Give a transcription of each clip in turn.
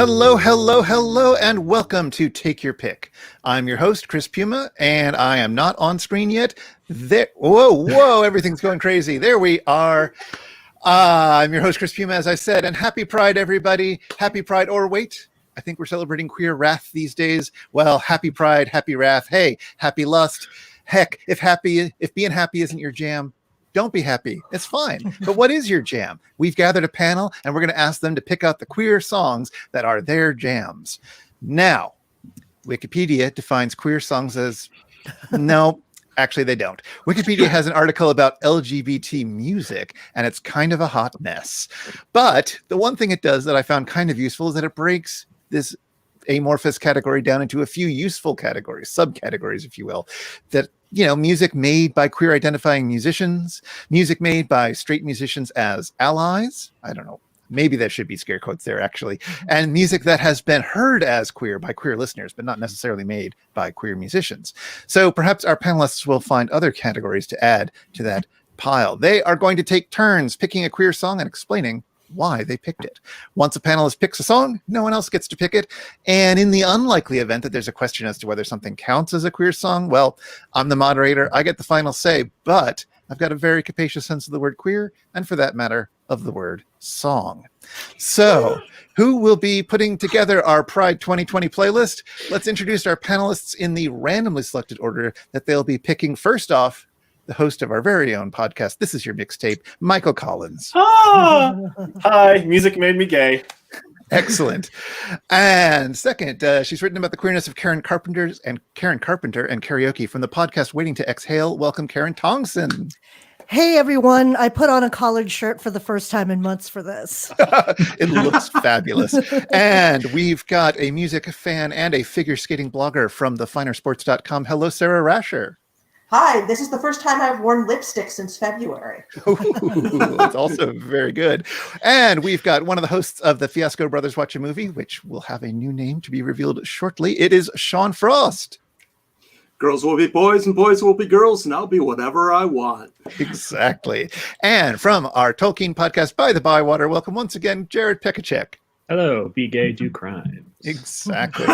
Hello, hello, hello, and welcome to Take Your Pick. I'm your host, Chris Piuma, and I am not on screen yet. Whoa, everything's going crazy. There we are. I'm your host, Chris Piuma, as I said, and happy Pride, everybody. Happy Pride, or wait, I think we're celebrating queer wrath these days. Well, happy Pride, happy wrath. Hey, happy lust. Heck, if being happy isn't your jam, don't be happy. It's fine. But what is your jam? We've gathered a panel and we're going to ask them to pick out the queer songs that are their jams. Now, Wikipedia defines queer songs as... No, actually they don't. Wikipedia has an article about LGBT music and it's kind of a hot mess. But the one thing it does that I found kind of useful is that it breaks this amorphous category down into a few useful categories, subcategories, if you will, that, you know, music made by queer identifying musicians, music made by straight musicians as allies. I don't know. Maybe there should be scare quotes there, actually. And music that has been heard as queer by queer listeners, but not necessarily made by queer musicians. So perhaps our panelists will find other categories to add to that pile. They are going to take turns picking a queer song and explaining why they picked it. Once a panelist picks a song, no one else gets to pick it. And in the unlikely event that there's a question as to whether something counts as a queer song, well, I'm the moderator. I get the final say, but I've got a very capacious sense of the word queer, and for that matter, of the word song. So, who will be putting together our Pride 2020 playlist? Let's introduce our panelists in the randomly selected order that they'll be picking. First off, the host of our very own podcast, This Is Your Mixtape, Michael Collins. Hi, music made me gay. Excellent. And second, she's written about the queerness of Karen Carpenter and karaoke from the podcast Waiting to Exhale. Welcome, Karen Tongson. Hey, everyone. I put on a collared shirt for the first time in months for this. It looks fabulous. And we've got a music fan and a figure skating blogger from thefinersports.com. Hello, Sarah Rasher. Hi, this is the first time I've worn lipstick since February. Ooh, it's also very good. And we've got one of the hosts of the Fiasco Brothers Watch a Movie, which will have a new name to be revealed shortly. It is Sean Frost. Girls will be boys and boys will be girls, and I'll be whatever I want. Exactly. And from our Tolkien podcast, By the Bywater, welcome once again, Jared Pekacek. Hello, be gay, do crimes. Exactly.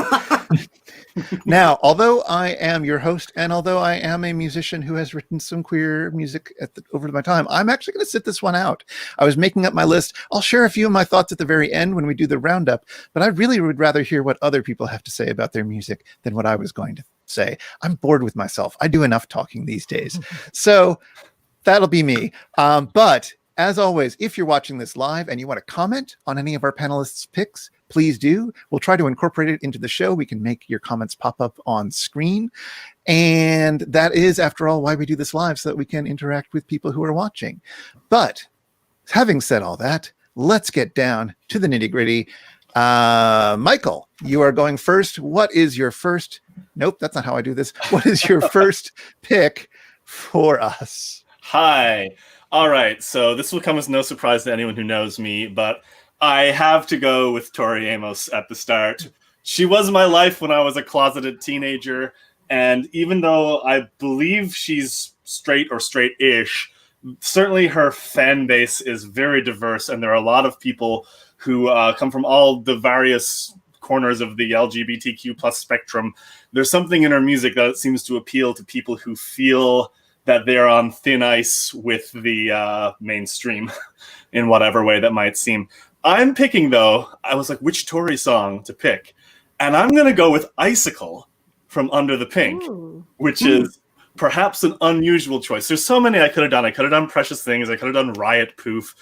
Now, although I am your host and although I am a musician who has written some queer music over my time, I'm actually going to sit this one out. I was making up my list. I'll share a few of my thoughts at the very end when we do the roundup, but I really would rather hear what other people have to say about their music than what I was going to say. I'm bored with myself. I do enough talking these days. So that'll be me. But as always, if you're watching this live and you want to comment on any of our panelists' picks, please do. We'll try to incorporate it into the show. We can make your comments pop up on screen. And that is, after all, why we do this live, so that we can interact with people who are watching. But having said all that, let's get down to the nitty-gritty. Michael, you are going first. What is your first... Nope, that's not how I do this. What is your first pick for us? Hi. All right, so this will come as no surprise to anyone who knows me, but I have to go with Tori Amos at the start. She was my life when I was a closeted teenager, and even though I believe she's straight or straight-ish, certainly her fan base is very diverse, and there are a lot of people who come from all the various corners of the LGBTQ plus spectrum. There's something in her music that seems to appeal to people who feel that they're on thin ice with the mainstream in whatever way that might seem. I'm picking, though, I was like, which Tori song to pick? And I'm going to go with Icicle from Under the Pink, which is perhaps an unusual choice. There's so many I could have done. I could have done Precious Things. I could have done Riot Poof.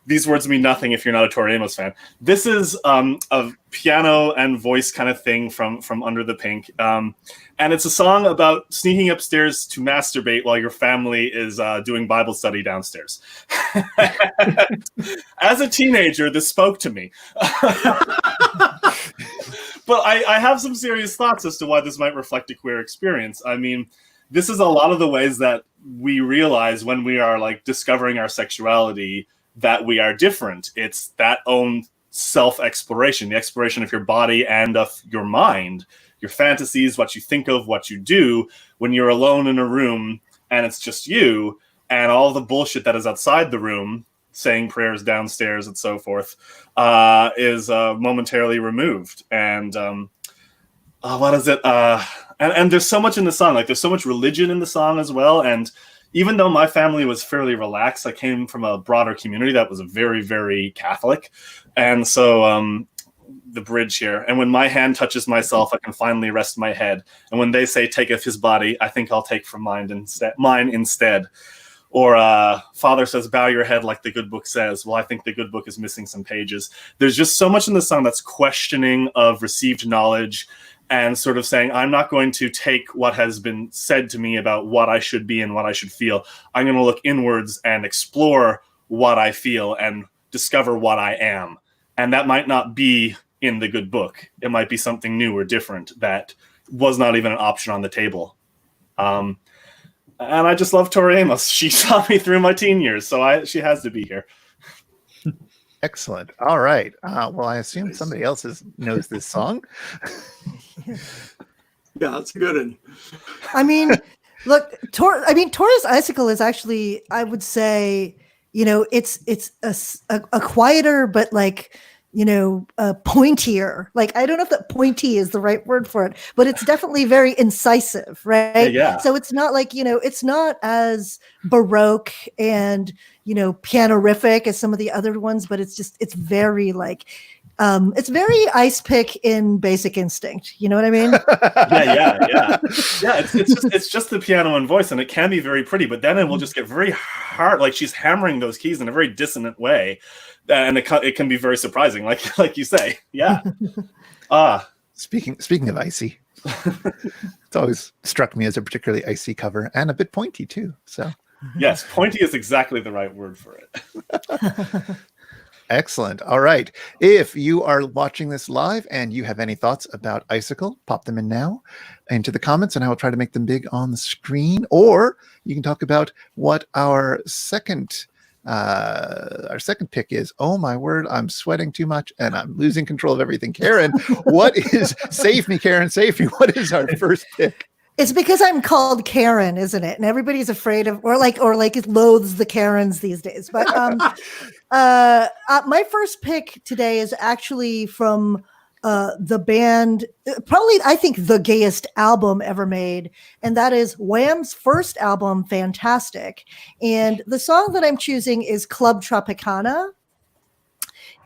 These words mean nothing if you're not a Tori Amos fan. This is a piano and voice kind of thing from Under the Pink. And it's a song about sneaking upstairs to masturbate while your family is doing Bible study downstairs. As a teenager, this spoke to me. But I have some serious thoughts as to why this might reflect a queer experience. I mean, this is a lot of the ways that we realize when we are like discovering our sexuality that we are different. It's that own self-exploration, the exploration of your body and of your mind, your fantasies, what you think of, what you do when you're alone in a room and it's just you, and all the bullshit that is outside the room saying prayers downstairs and so forth, is momentarily removed. And what is it? And there's so much in the song. Like, there's so much religion in the song as well. And even though my family was fairly relaxed, I came from a broader community that was very, very Catholic. And so the bridge here. And when my hand touches myself, I can finally rest my head. And when they say, taketh his body, I think I'll take from mine instead. Or Father says, bow your head like the good book says. Well, I think the good book is missing some pages. There's just so much in the song that's questioning of received knowledge and sort of saying, I'm not going to take what has been said to me about what I should be and what I should feel. I'm going to look inwards and explore what I feel and discover what I am. And that might not be in the good book. It might be something new or different that was not even an option on the table. And I just love Tori Amos. She saw me through my teen years, so she has to be here. Excellent. All right. Well, I assume somebody else knows this song. Yeah, that's a good one. I mean, look, Tori's Icicle is actually, I would say, it's a quieter, but like, pointier. Like, I don't know if that pointy is the right word for it, but it's definitely very incisive, right? Yeah. So it's not like, it's not as Baroque and, pianorific as some of the other ones, but it's very like, it's very Ice Pick in Basic Instinct. You know what I mean? Yeah. It's just the piano and voice, and it can be very pretty, but then it will just get very hard. Like, she's hammering those keys in a very dissonant way, and it can be very surprising, like you say. Yeah. Speaking of icy, it's always struck me as a particularly icy cover and a bit pointy too. So yes, pointy is exactly the right word for it. Excellent. All right. If you are watching this live and you have any thoughts about Icicle, pop them in now into the comments and I will try to make them big on the screen. Or you can talk about what our second pick is. Oh my word, I'm sweating too much and I'm losing control of everything. Karen, what is save me, Karen, save me. What is our first pick? It's because I'm called Karen, isn't it? And everybody's afraid of, or it loathes the Karens these days. But my first pick today is actually from the band, probably I think the gayest album ever made, and that is Wham's first album, Fantastic. And the song that I'm choosing is Club Tropicana.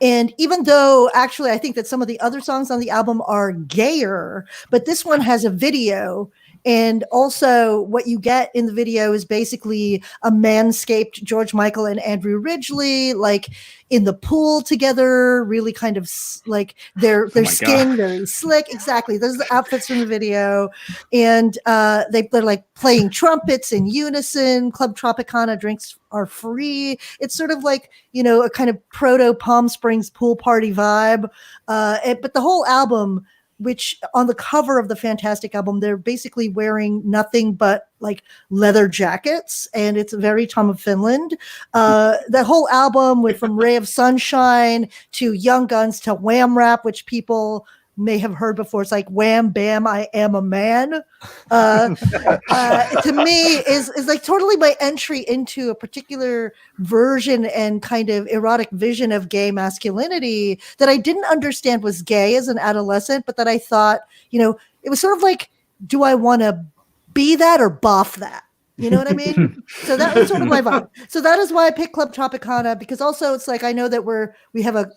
And even though actually I think that some of the other songs on the album are gayer, but this one has a video. And also what you get in the video is basically a manscaped George Michael and Andrew Ridgeley, like in the pool together, really kind of like their skin very slick. Exactly. Those are the outfits from the video. And they're like playing trumpets in unison. Club Tropicana, drinks are free. It's sort of like, a kind of proto Palm Springs pool party vibe. But the whole album, which on the cover of the Fantastic album, they're basically wearing nothing but like leather jackets, and it's very Tom of Finland. The whole album from Ray of Sunshine to Young Guns to Wham Rap, which people may have heard before. It's like Wham Bam, I Am a Man. To me is like totally my entry into a particular version and kind of erotic vision of gay masculinity that I didn't understand was gay as an adolescent, but that I thought, it was sort of like, do I want to be that or boff that? You know what I mean? So that was sort of my vibe. So that is why I picked Club Tropicana, because also it's like, I know that we have a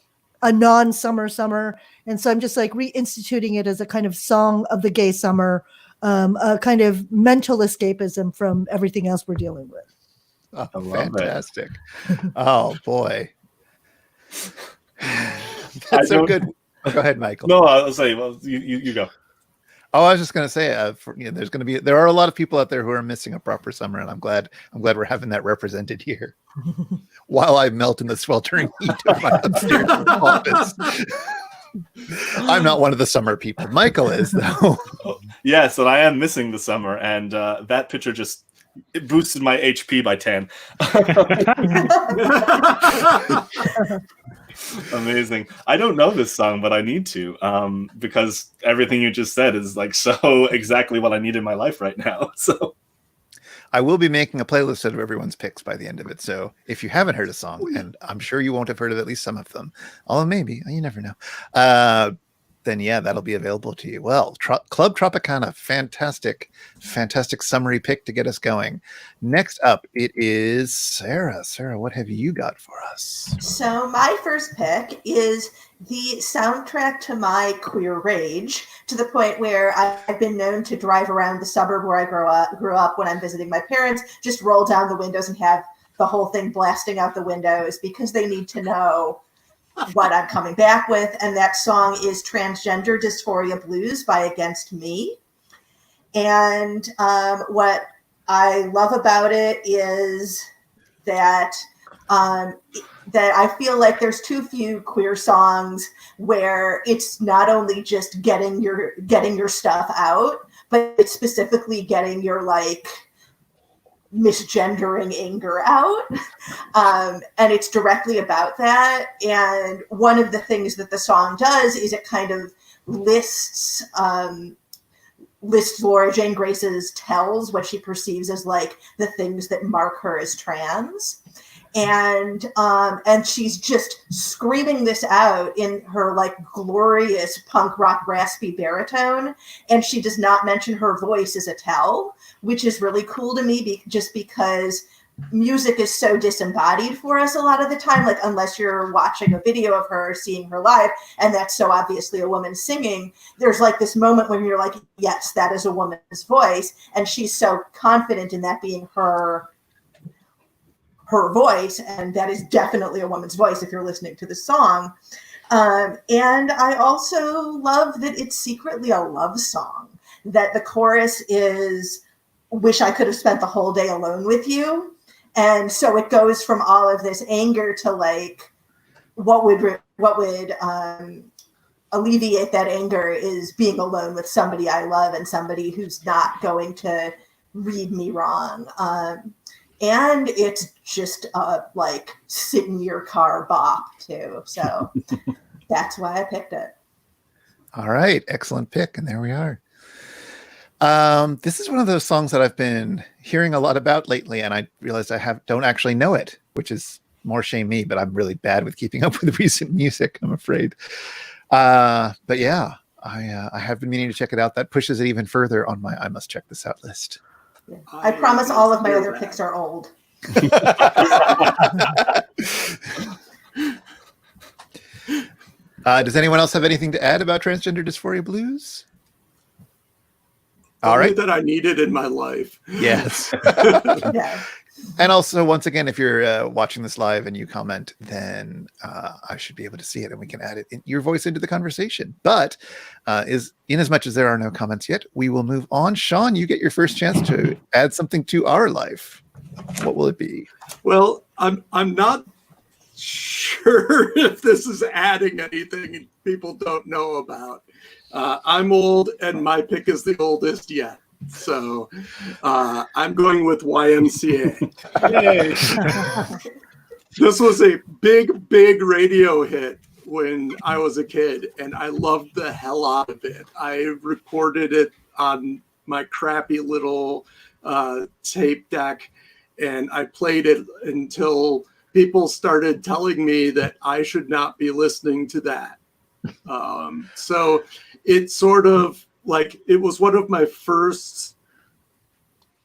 non-summer summer. And so I'm just like reinstituting it as a kind of song of the gay summer, a kind of mental escapism from everything else we're dealing with. Oh, fantastic. Oh, boy. That's so good. Go ahead, Michael. No, I'll say, well, you go. Oh, I was just going to say, there are a lot of people out there who are missing a proper summer, and I'm glad we're having that represented here. While I melt in the sweltering heat of my upstairs office. I'm not one of the summer people. Michael is, though. Yes, and I am missing the summer, and that picture it boosted my HP by 10. Amazing. I don't know this song, but I need to, because everything you just said is like so exactly what I need in my life right now. So I will be making a playlist of everyone's picks by the end of it. So if you haven't heard a song, and I'm sure you won't have heard of at least some of them, although maybe, you never know, then yeah, that'll be available to you. Well, Club Tropicana, fantastic summary pick to get us going. Next up, it is Sarah. Sarah, what have you got for us? So my first pick is the soundtrack to my queer rage, to the point where I've been known to drive around the suburb where I grew up when I'm visiting my parents, just roll down the windows and have the whole thing blasting out the windows because they need to know what I'm coming back with. And that song is Transgender, Dysphoria Blues by Y.M.C.A. And what I love about it is that that I feel like there's too few queer songs where it's not only just getting your stuff out, but it's specifically getting your like misgendering anger out. And it's directly about that. And one of the things that the song does is it kind of lists Laura Jane Grace's tells, what she perceives as like the things that mark her as trans. And she's just screaming this out in her like glorious punk rock raspy baritone. And she does not mention her voice as a tell, which is really cool to me just because music is so disembodied for us a lot of the time, like unless you're watching a video of her, seeing her live, and that's so obviously a woman singing, there's like this moment when you're like, yes, that is a woman's voice. And she's so confident in that being her voice, and that is definitely a woman's voice if you're listening to the song. And I also love that it's secretly a love song, that the chorus is, wish I could have spent the whole day alone with you. And so it goes from all of this anger to like, what would alleviate that anger is being alone with somebody I love and somebody who's not going to read me wrong. And it's just like sit in your car bop too. So that's why I picked it. All right. Excellent pick. And there we are. This is one of those songs that I've been hearing a lot about lately, and I realized I don't actually know it, which is more shame me, but I'm really bad with keeping up with recent music, I'm afraid. But yeah, I have been meaning to check it out. That pushes it even further on my I must check this out list. Yeah. I promise all of my other picks are old. Does anyone else have anything to add about Transgender Dysphoria Blues? All Only right. that I needed in my life. Yes. Yeah. And also, once again, if you're watching this live and you comment, then I should be able to see it and we can add your voice into the conversation. But in as much as there are no comments yet, we will move on. Sean, you get your first chance to add something to our life. What will it be? Well, I'm not sure if this is adding anything people don't know about. I'm old, and my pick is the oldest yet. So I'm going with Y.M.C.A. Yay. This was a big radio hit when I was a kid, and I loved the hell out of it. I recorded it on my crappy little tape deck, and I played it until people started telling me that I should not be listening to that. So it's sort of like, it was one of my first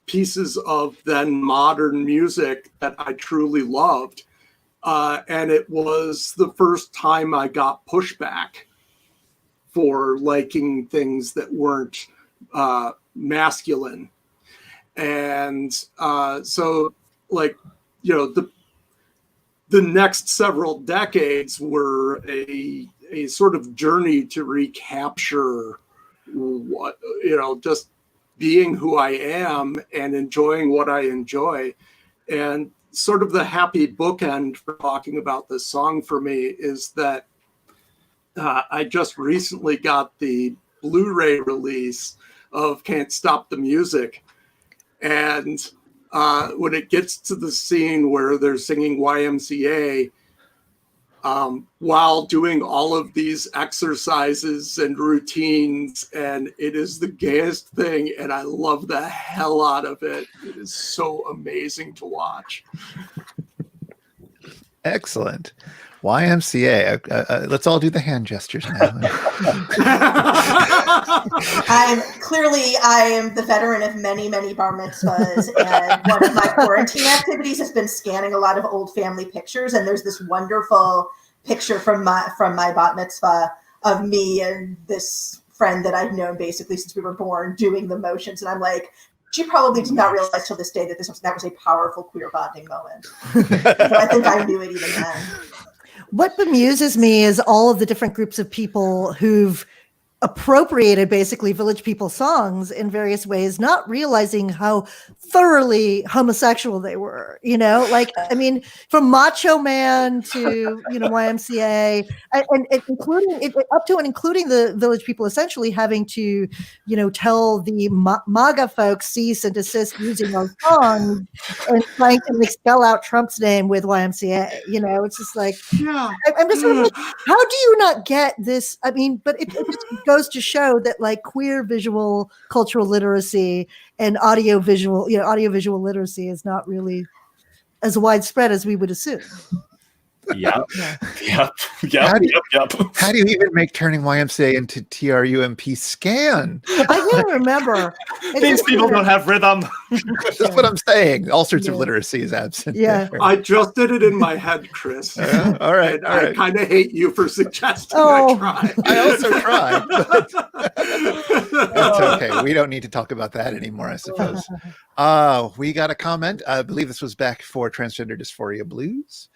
pieces of then modern music that I truly loved. And it was the first time I got pushback for liking things that weren't masculine. And so, like, you know, the next several decades were a sort of journey to recapture what, you know, just being who I am and enjoying what I enjoy. And sort of the happy bookend for talking about this song for me is that I just recently got the Blu-ray release of Can't Stop the Music. And when it gets to the scene where they're singing Y.M.C.A., while doing all of these exercises and routines, and it is the gayest thing, and I love the hell out of it. It is so amazing to watch. Excellent. Y.M.C.A. Let's all do the hand gestures now. I am the veteran of many, many bar mitzvahs, and one of my quarantine activities has been scanning a lot of old family pictures, and there's this wonderful picture from my bat mitzvah of me and this friend that I've known basically since we were born doing the motions, and I'm like, she probably did not realize till this day that that was a powerful queer bonding moment. But I think I knew it even then. What bemuses me is all of the different groups of people who've appropriated basically Village People songs in various ways, not realizing how thoroughly homosexual they were, like, I mean, from Macho Man to, Y.M.C.A. and including up to and including the Village People essentially having to, tell the MAGA folks cease and desist using our songs and trying to spell out Trump's name with Y.M.C.A. It's just like, Yeah. I'm just sort of like, how do you not get this? I mean, but it just goes to show that like queer visual cultural literacy and audiovisual literacy is not really as widespread as we would assume. Yep. How do you even make turning Y.M.C.A. into TRUMP I can't remember. These people don't have rhythm. That's what I'm saying. All sorts of literacy is absent. Yeah. there. I just did it in my head, Chris. All right. And I kind of hate you for suggesting Oh. I try. I also tried. But that's okay. We don't need to talk about that anymore, I suppose. We got a comment. I believe this was back for Transgender Dysphoria Blues.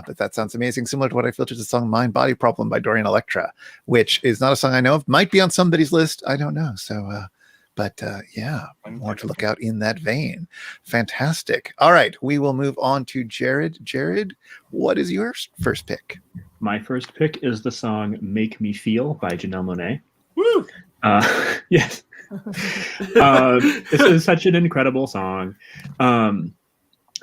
But that sounds amazing, similar to what I feel to the song Mind Body Problem by Dorian Electra, which is not a song I know of. Might be on somebody's list. I don't know. So, yeah, more to look out in that vein. Fantastic. All right, we will move on to Jared. Jared, what is your first pick? My first pick is the song Make Me Feel by Janelle Monáe. Woo! Yes. This is such an incredible song.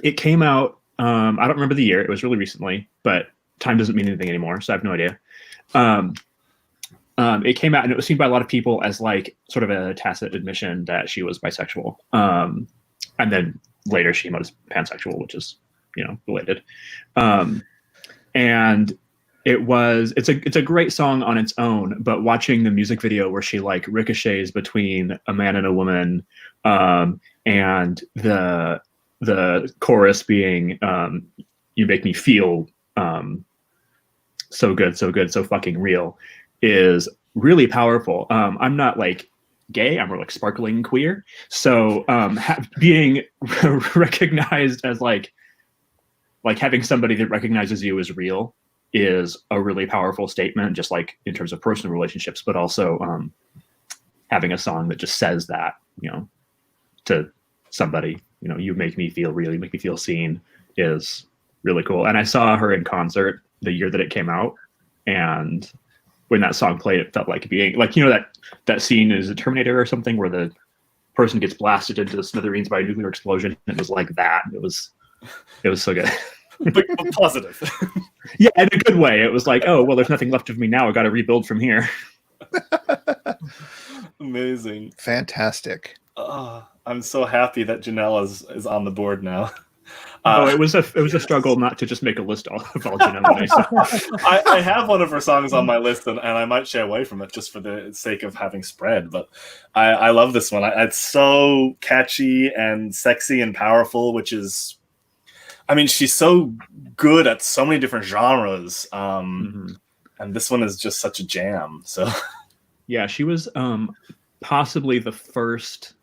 It came out, I don't remember the year. It was really recently, but time doesn't mean anything anymore, so I have no idea. It came out and it was seen by a lot of people as like sort of a tacit admission that she was bisexual. And then later she came out as pansexual, which is, related. And it's a great song on its own, but watching the music video where she like ricochets between a man and a woman, and the chorus being you make me feel so good, so fucking real, is really powerful. I'm not like gay, I'm more like sparkling queer, so being recognized as like having somebody that recognizes you as real is a really powerful statement, just like in terms of personal relationships, but also having a song that just says that, to somebody, you make me feel real, you make me feel seen, is really cool. And I saw her in concert the year that it came out, and when that song played, it felt like being like, that scene is a Terminator or something where the person gets blasted into the smithereens by a nuclear explosion. It was like that. It was so good. but positive. Yeah, in a good way. It was like, oh, well, there's nothing left of me now. I got to rebuild from here. Amazing. Fantastic. I'm so happy that Janelle is on the board now. It was a struggle not to just make a list of all Janelle. I have one of her songs on my list, and I might shy away from it just for the sake of having spread. But I love this one. It's so catchy and sexy and powerful, which is, I mean, she's so good at so many different genres. And this one is just such a jam. So, yeah, she was possibly the first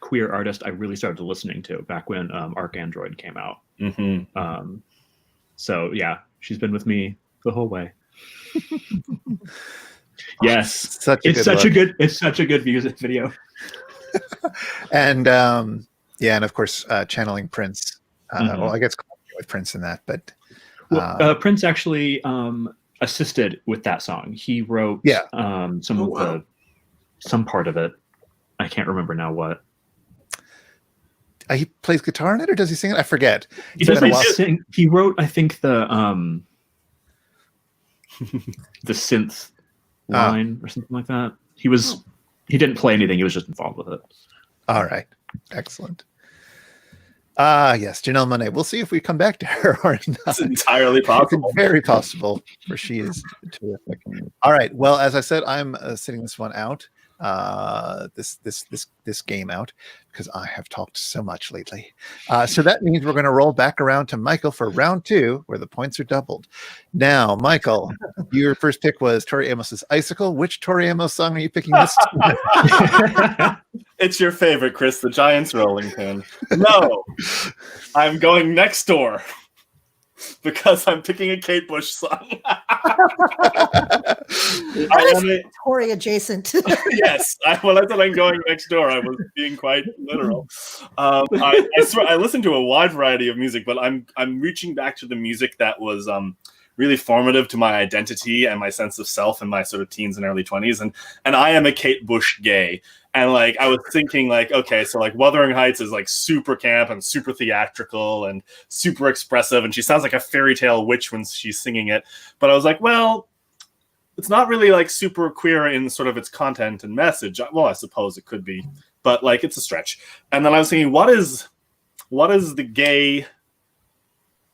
queer artist I really started listening to back when ArchAndroid came out. So yeah, she's been with me the whole way. Yes, it's such a good music video. And and of course channeling Prince. Well, I guess with Prince in that, but Prince actually assisted with that song. He wrote some part of it. I can't remember now what. He plays guitar in it, or does he sing it? I forget. He doesn't sing. He wrote, I think, the the synth line or something like that. He didn't play anything. He was just involved with it. All right. Excellent. Yes, Janelle Monáe. We'll see if we come back to her or not. It's entirely possible. It's very possible, for she is terrific. All right. Well, as I said, I'm sitting this one out. This game out because I have talked so much lately. So that means we're going to roll back around to Michael for round 2, where the points are doubled. Now, Michael, your first pick was Tori Amos's Icicle. Which Tori Amos song are you picking this time? It's your favorite, Chris, the Giants rolling pin. No, I'm going next door because I'm picking a Kate Bush song. Tori adjacent. Yes, when I said I'm going next door, I was being quite literal. I swear, I listen to a wide variety of music, but I'm reaching back to the music that was really formative to my identity and my sense of self in my sort of teens and early 20s, and I am a Kate Bush gay. And like I was thinking, like, okay, so like Wuthering Heights is like super camp and super theatrical and super expressive, and she sounds like a fairy tale witch when she's singing it. But I was like, well, it's not really like super queer in sort of its content and message. Well, I suppose it could be, but like it's a stretch. And then I was thinking, what is the gay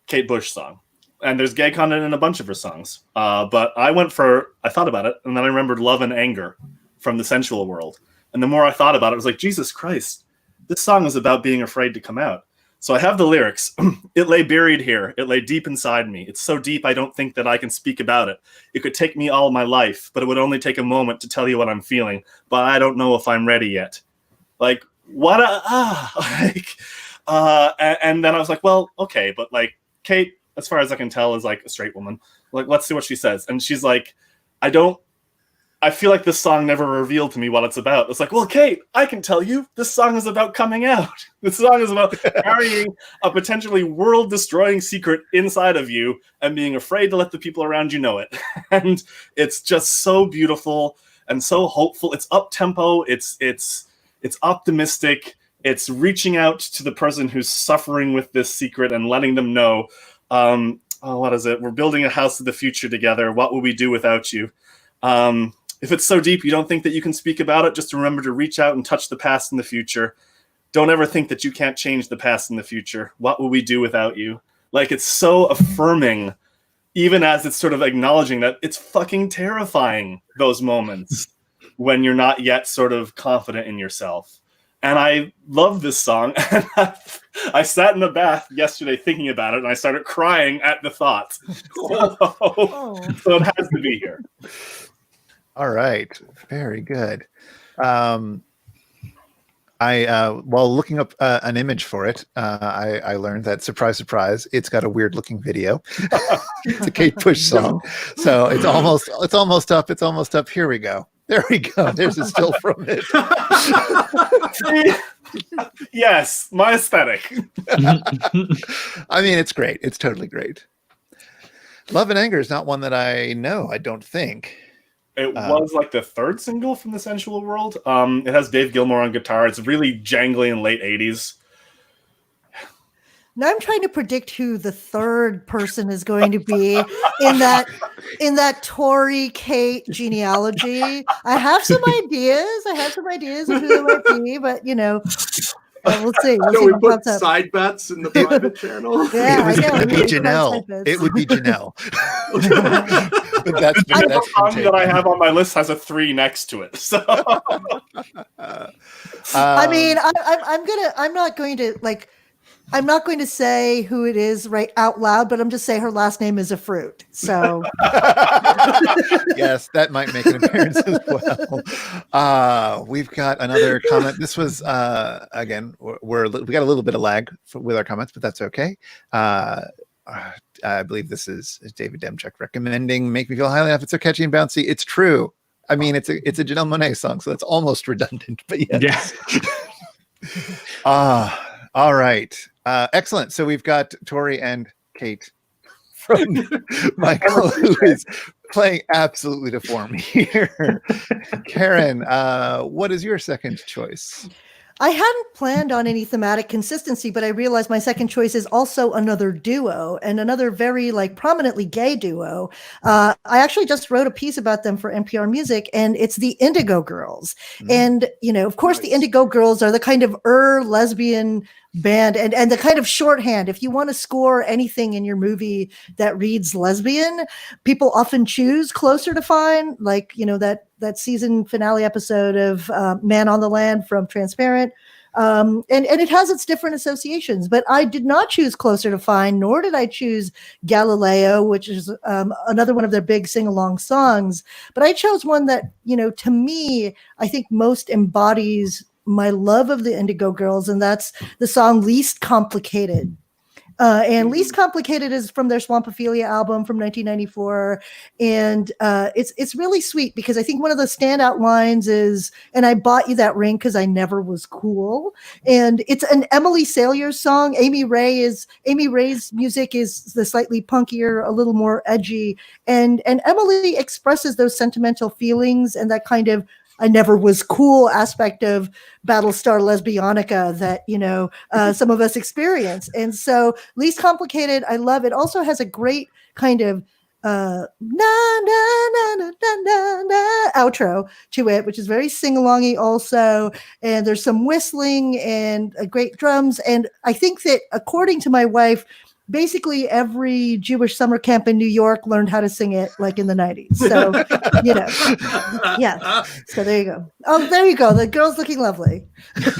Kate Bush song? And there's gay content in a bunch of her songs. But I thought about it, and then I remembered Love and Anger from the Sensual World. And the more I thought about it, I was like, Jesus Christ, this song is about being afraid to come out. So I have the lyrics. It lay buried here. It lay deep inside me. It's so deep I don't think that I can speak about it. It could take me all my life, but it would only take a moment to tell you what I'm feeling. But I don't know if I'm ready yet. Like, what and then I was like, well, okay, but like Kate, as far as I can tell, is like a straight woman. Like, let's see what she says. And she's like, I feel like this song never revealed to me what it's about. It's like, well, Kate, I can tell you, this song is about coming out. This song is about carrying a potentially world-destroying secret inside of you and being afraid to let the people around you know it. And it's just so beautiful and so hopeful. It's up-tempo. It's optimistic. It's reaching out to the person who's suffering with this secret and letting them know, what is it? We're building a house of the future together. What will we do without you? If it's so deep you don't think that you can speak about it, just remember to reach out and touch the past and the future. Don't ever think that you can't change the past and the future. What will we do without you? Like, it's so affirming, even as it's sort of acknowledging that it's fucking terrifying, those moments when you're not yet sort of confident in yourself. And I love this song. And I sat in the bath yesterday thinking about it, and I started crying at the thought. So it has to be here. All right. Very good. While looking up an image for it, I learned that, surprise, surprise, it's got a weird looking video. It's a Kate Bush song. So it's almost up. It's almost up. Here we go. There we go. There's a still from it. Yes, my aesthetic. I mean, it's great. It's totally great. Love and Anger is not one that I know, I don't think. It was like the third single from the Sensual World. It has Dave Gilmour on guitar. It's really jangly in late 80s. Now I'm trying to predict who the third person is going to be in that Tori Kate genealogy. I have some ideas. Of who they might be, but we'll see. We put side bets in the private channel. Yeah, it would be Janelle. It would be Janelle. That's the song that I have on my list has a 3 next to it. So I mean, I'm not going to say who it is right out loud, but I'm just saying her last name is a fruit. So yes, that might make an appearance as well. We've got another comment. This was again, we got a little bit of lag with our comments, but that's okay. I believe this is David Demchuk recommending "Make Me Feel Highly Enough." It's so catchy and bouncy. It's true. I mean, it's a Janelle Monáe song, so that's almost redundant. But yes. All right. Excellent. So we've got Tori and Kate from Michael, who is playing absolutely to form here. Karen, what is your second choice? I hadn't planned on any thematic consistency, but I realized my second choice is also another duo, and another very like prominently gay duo. I actually just wrote a piece about them for NPR Music, and it's the Indigo Girls. And of course, the Nice. Indigo Girls are the kind of lesbian band, and the kind of shorthand. If you want to score anything in your movie that reads lesbian, people often choose Closer to Fine, like that season finale episode of Man on the Land from Transparent. And it has its different associations, but I did not choose Closer to Fine, nor did I choose Galileo, which is another one of their big sing-along songs. But I chose one that, to me, I think most embodies my love of the Indigo Girls, and that's the song Least Complicated. And Least Complicated is from their Swampophilia album from 1994. And it's really sweet because I think one of the standout lines is, and I bought you that ring because I never was cool. And it's an Emily Salier song. Amy Ray's music is the slightly punkier, a little more edgy. And Emily expresses those sentimental feelings and that kind of I never was cool aspect of Battlestar Lesbianica that, some of us experience. And so Least Complicated, I love it. Also has a great kind of na na na na na na na outro to it, which is very sing-alongy also. And there's some whistling and great drums. And I think that according to my wife, basically every Jewish summer camp in New York learned how to sing it like in the 90s. So, yeah. So there you go. Oh, there you go. The girl's looking lovely.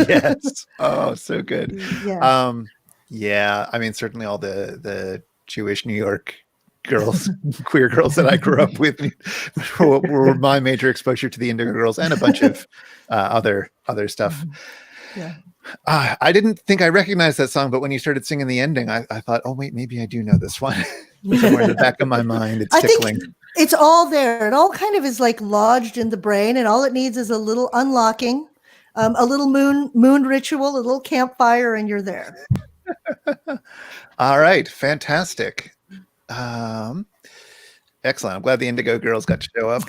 Yes. Oh, so good. Yeah. Yeah. I mean, certainly all the Jewish New York girls, queer girls that I grew up with were my major exposure to the Indigo Girls and a bunch of other stuff. Yeah. I didn't think I recognized that song, but when you started singing the ending, I thought, oh wait, maybe I do know this one. Somewhere in the back of my mind, it's tickling. It's all there. It all kind of is like lodged in the brain, and all it needs is a little unlocking, a little moon ritual, a little campfire, and you're there. All right, fantastic. Excellent. I'm glad the Indigo Girls got to show up.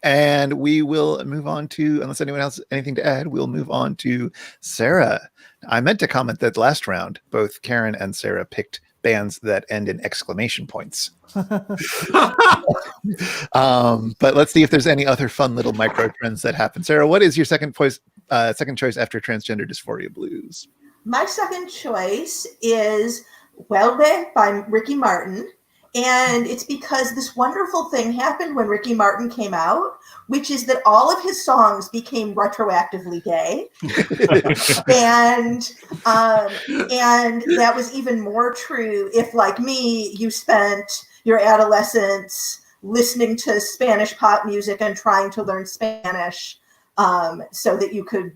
And we will move on to, unless anyone else has anything to add, we'll move on to Sarah. I meant to comment that last round, both Karen and Sarah picked bands that end in exclamation points. But let's see if there's any other fun little micro trends that happen. Sarah, what is your second choice after Transgender Dysphoria Blues? My second choice is Vuelve by Ricky Martin. And it's because this wonderful thing happened when Ricky Martin came out, which is that all of his songs became retroactively gay. and that was even more true if, like me, you spent your adolescence listening to Spanish pop music and trying to learn Spanish so that you could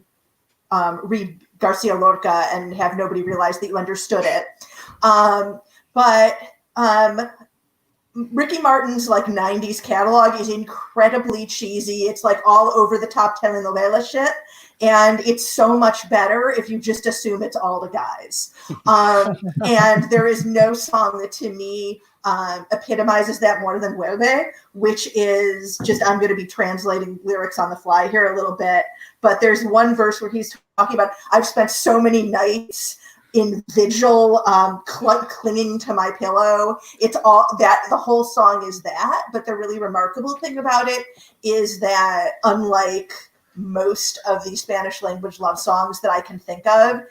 read Garcia Lorca and have nobody realize that you understood it. But Ricky Martin's like 90s catalog is incredibly cheesy. It's like all over the top telenovela shit. And it's so much better if you just assume it's all the guys. And there is no song that to me epitomizes that more than Vuelve, which is just, I'm going to be translating lyrics on the fly here a little bit. But there's one verse where he's talking about, I've spent so many nights in vigil, clinging to my pillow. It's all that, the whole song is that, but the really remarkable thing about it is that unlike most of the Spanish language love songs that I can think of,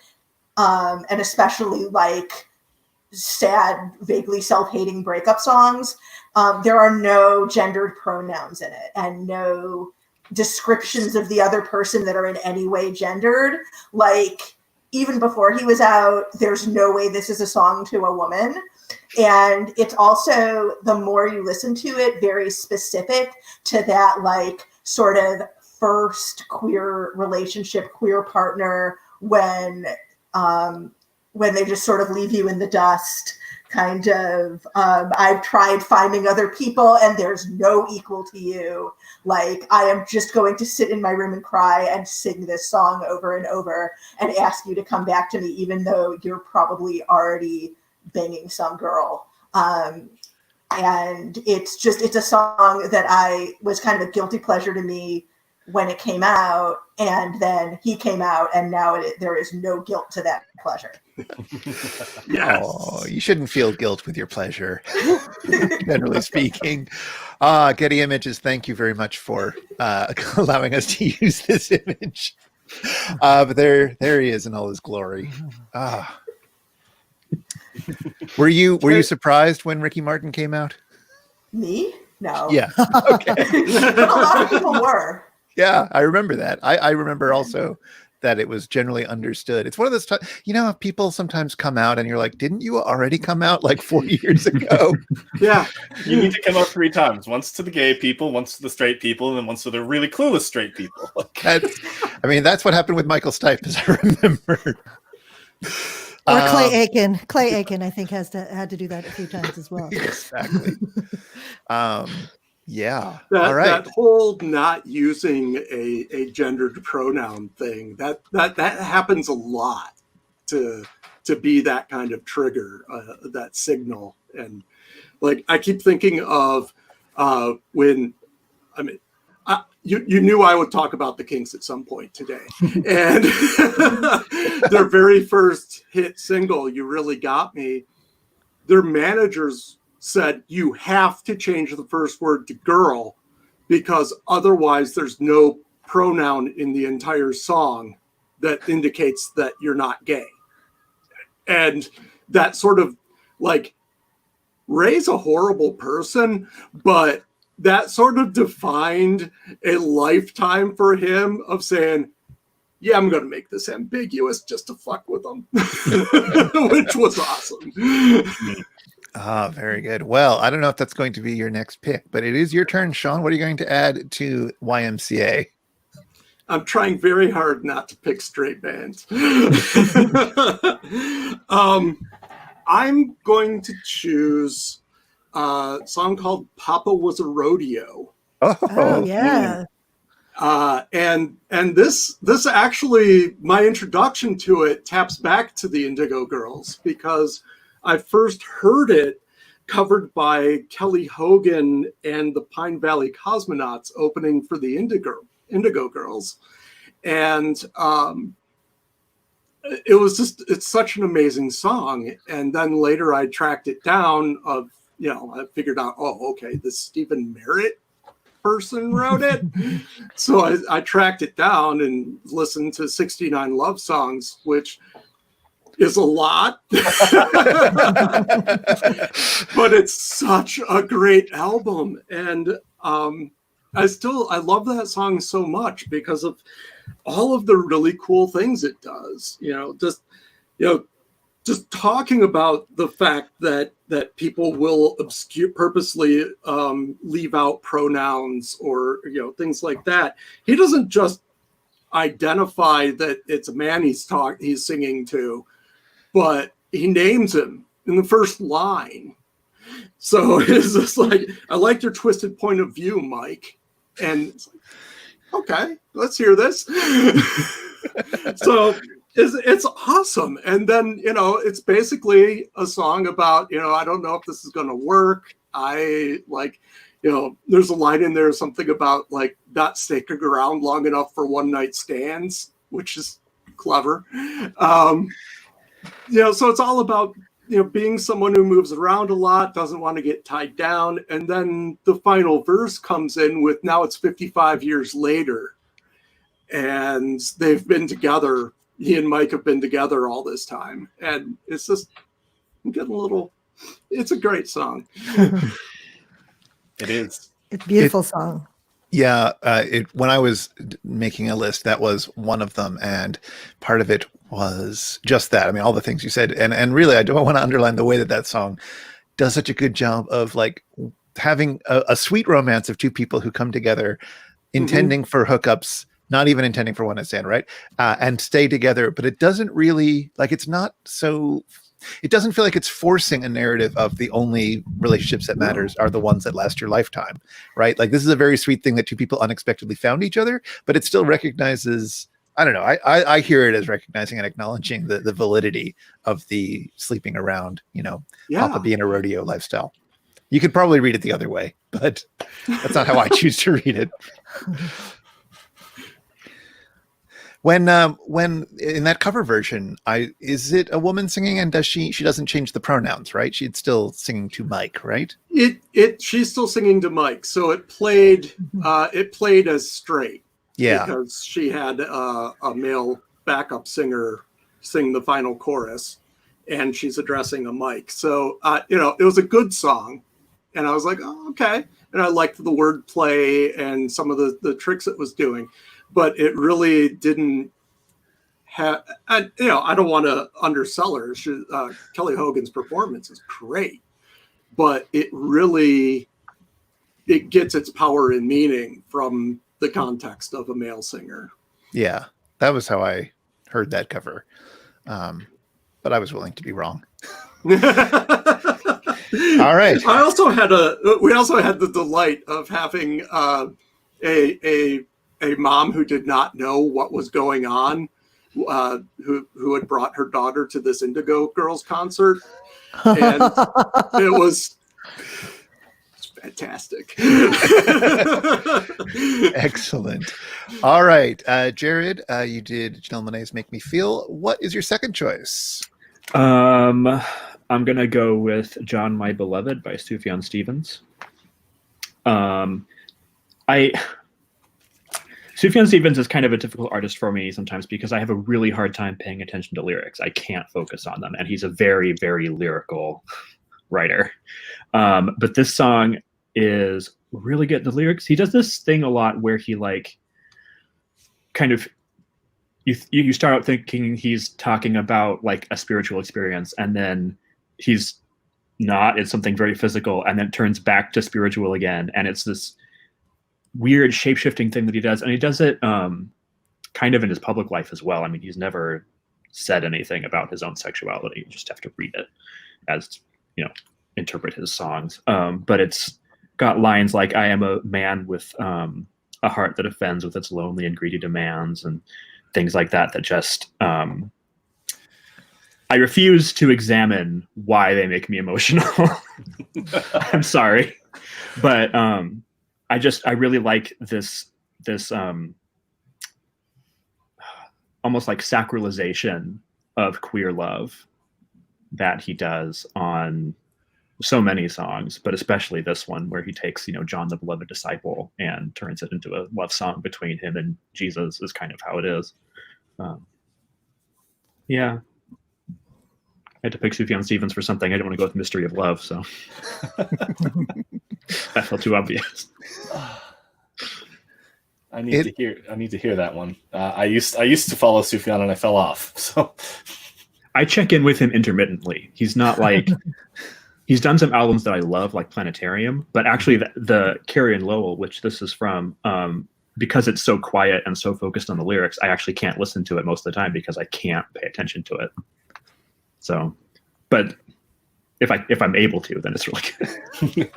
and especially like sad, vaguely self-hating breakup songs, there are no gendered pronouns in it and no descriptions of the other person that are in any way gendered. Like, even before he was out, there's no way this is a song to a woman. And it's also, the more you listen to it, very specific to that like sort of first queer relationship, queer partner, when they just sort of leave you in the dust, kind of, I've tried finding other people and there's no equal to you. Like, I am just going to sit in my room and cry and sing this song over and over and ask you to come back to me, even though you're probably already banging some girl. And it's a song that was kind of a guilty pleasure to me when it came out, and then he came out, and now there is no guilt to that pleasure. Yes. Oh, you shouldn't feel guilt with your pleasure, generally speaking. Getty Images, thank you very much for allowing us to use this image. But there he is in all his glory. Were you surprised when Ricky Martin came out? Me? No. Yeah. Okay. But a lot of people were. Yeah, I remember that. I remember also that it was generally understood. It's one of those times, people sometimes come out and you're like, didn't you already come out like 4 years ago? Yeah. You need to come out 3 times. Once to the gay people, once to the straight people, and then once to the really clueless straight people. That's what happened with Michael Stipe, as I remember. Or Clay Aiken. Clay Aiken, I think, had to do that a few times as well. Exactly. Yeah. That, all right. that whole not using a gendered pronoun thing, that happens a lot to be that kind of trigger, that signal. And like, I keep thinking of when, you knew I would talk about the Kinks at some point today. And their very first hit single, You Really Got Me, their managers said, you have to change the first word to girl, because otherwise there's no pronoun in the entire song that indicates that you're not gay. And that sort of like, Ray's a horrible person, but that sort of defined a lifetime for him of saying, yeah, I'm going to make this ambiguous just to fuck with them, which was awesome. Very good. Well, I don't know if that's going to be your next pick, but it is your turn, Sean. What are you going to add to Y.M.C.A.? I'm trying very hard not to pick straight bands. I'm going to choose a song called Papa Was a Rodeo. Oh yeah. And this actually, my introduction to it taps back to the Indigo Girls, because I first heard it covered by Kelly Hogan and the Pine Valley Cosmonauts opening for the Indigo Girls. And it's such an amazing song. And then later I tracked it down I figured out, this Stephen Merritt person wrote it. So I tracked it down and listened to 69 Love Songs, which is a lot, but it's such a great album. And I love that song so much because of all of the really cool things it does. Just talking about the fact that people will purposely leave out pronouns or things like that. He doesn't just identify that it's a man he's singing to, but he names him in the first line. So it's just like, I like your twisted point of view, Mike. And it's like, okay, let's hear this. So it's awesome. And then, it's basically a song about, I don't know if this is going to work. There's a line in there, something about like not sticking around long enough for one night stands, which is clever. So it's all about, being someone who moves around a lot, doesn't want to get tied down. And then the final verse comes in with, now it's 55 years later. And they've been together. He and Mike have been together all this time. And it's just, I'm getting it's a great song. It is. It's a beautiful song. Yeah, when I was making a list, that was one of them, and part of it was just that. I mean, all the things you said, and really, I don't want to underline the way that song does such a good job of like having a sweet romance of two people who come together, intending for hookups, not even intending for one night stand, right? And stay together, but it doesn't really it's not so. It doesn't feel like it's forcing a narrative of the only relationships that matters are the ones that last your lifetime, right? Like this is a very sweet thing that two people unexpectedly found each other, but it still recognizes, I don't know, I hear it as recognizing and acknowledging the validity of the sleeping around, Papa being a rodeo lifestyle. You could probably read it the other way, but that's not how I choose to read it. When in that cover version, is it a woman singing, and does she doesn't change the pronouns, right? She's still singing to Mike, right? She's still singing to Mike, so it played as straight. Yeah, because she had a male backup singer sing the final chorus, and she's addressing a mic. So it was a good song, and I was like, oh, okay. And I liked the wordplay and some of the tricks it was doing, but it really didn't have. I don't want to undersell her. Kelly Hogan's performance is great, but it gets its power and meaning from the context of a male singer. Yeah, that was how I heard that cover, but I was willing to be wrong. All right. We also had the delight of having a mom who did not know what was going on, who had brought her daughter to this Indigo Girls concert, and it was fantastic. Excellent. All right, Jared, you did Janelle Monáe's "Make Me Feel." What is your second choice? I'm gonna go with "John My Beloved" by Sufjan Stevens. Sufjan Stevens is kind of a difficult artist for me sometimes because I have a really hard time paying attention to lyrics. I can't focus on them, and he's a very, very lyrical writer. But this song is really good. The lyrics, he does this thing a lot where he kind of you start out thinking he's talking about like a spiritual experience, and then he's not. It's something very physical, and then turns back to spiritual again, and it's this weird shape-shifting thing that he does, and he does it kind of in his public life as well. I mean, he's never said anything about his own sexuality. You just have to read it as interpret his songs. But it's got lines like, "I am a man with a heart that offends with its lonely and greedy demands," and things like that just I refuse to examine why they make me emotional. I'm sorry, but I really like this almost like sacralization of queer love that he does on so many songs, but especially this one where he takes, John the beloved disciple and turns it into a love song between him and Jesus is kind of how it is. Yeah. I had to pick Sufjan Stevens for something. I didn't want to go with Mystery of Love, so that felt too obvious. I need to hear that one. I used to follow Sufjan and I fell off. So I check in with him intermittently. He's not like he's done some albums that I love, like Planetarium, but actually the Carrie and Lowell, which this is from, because it's so quiet and so focused on the lyrics, I actually can't listen to it most of the time because I can't pay attention to it. So, but if I'm able to, then it's really good.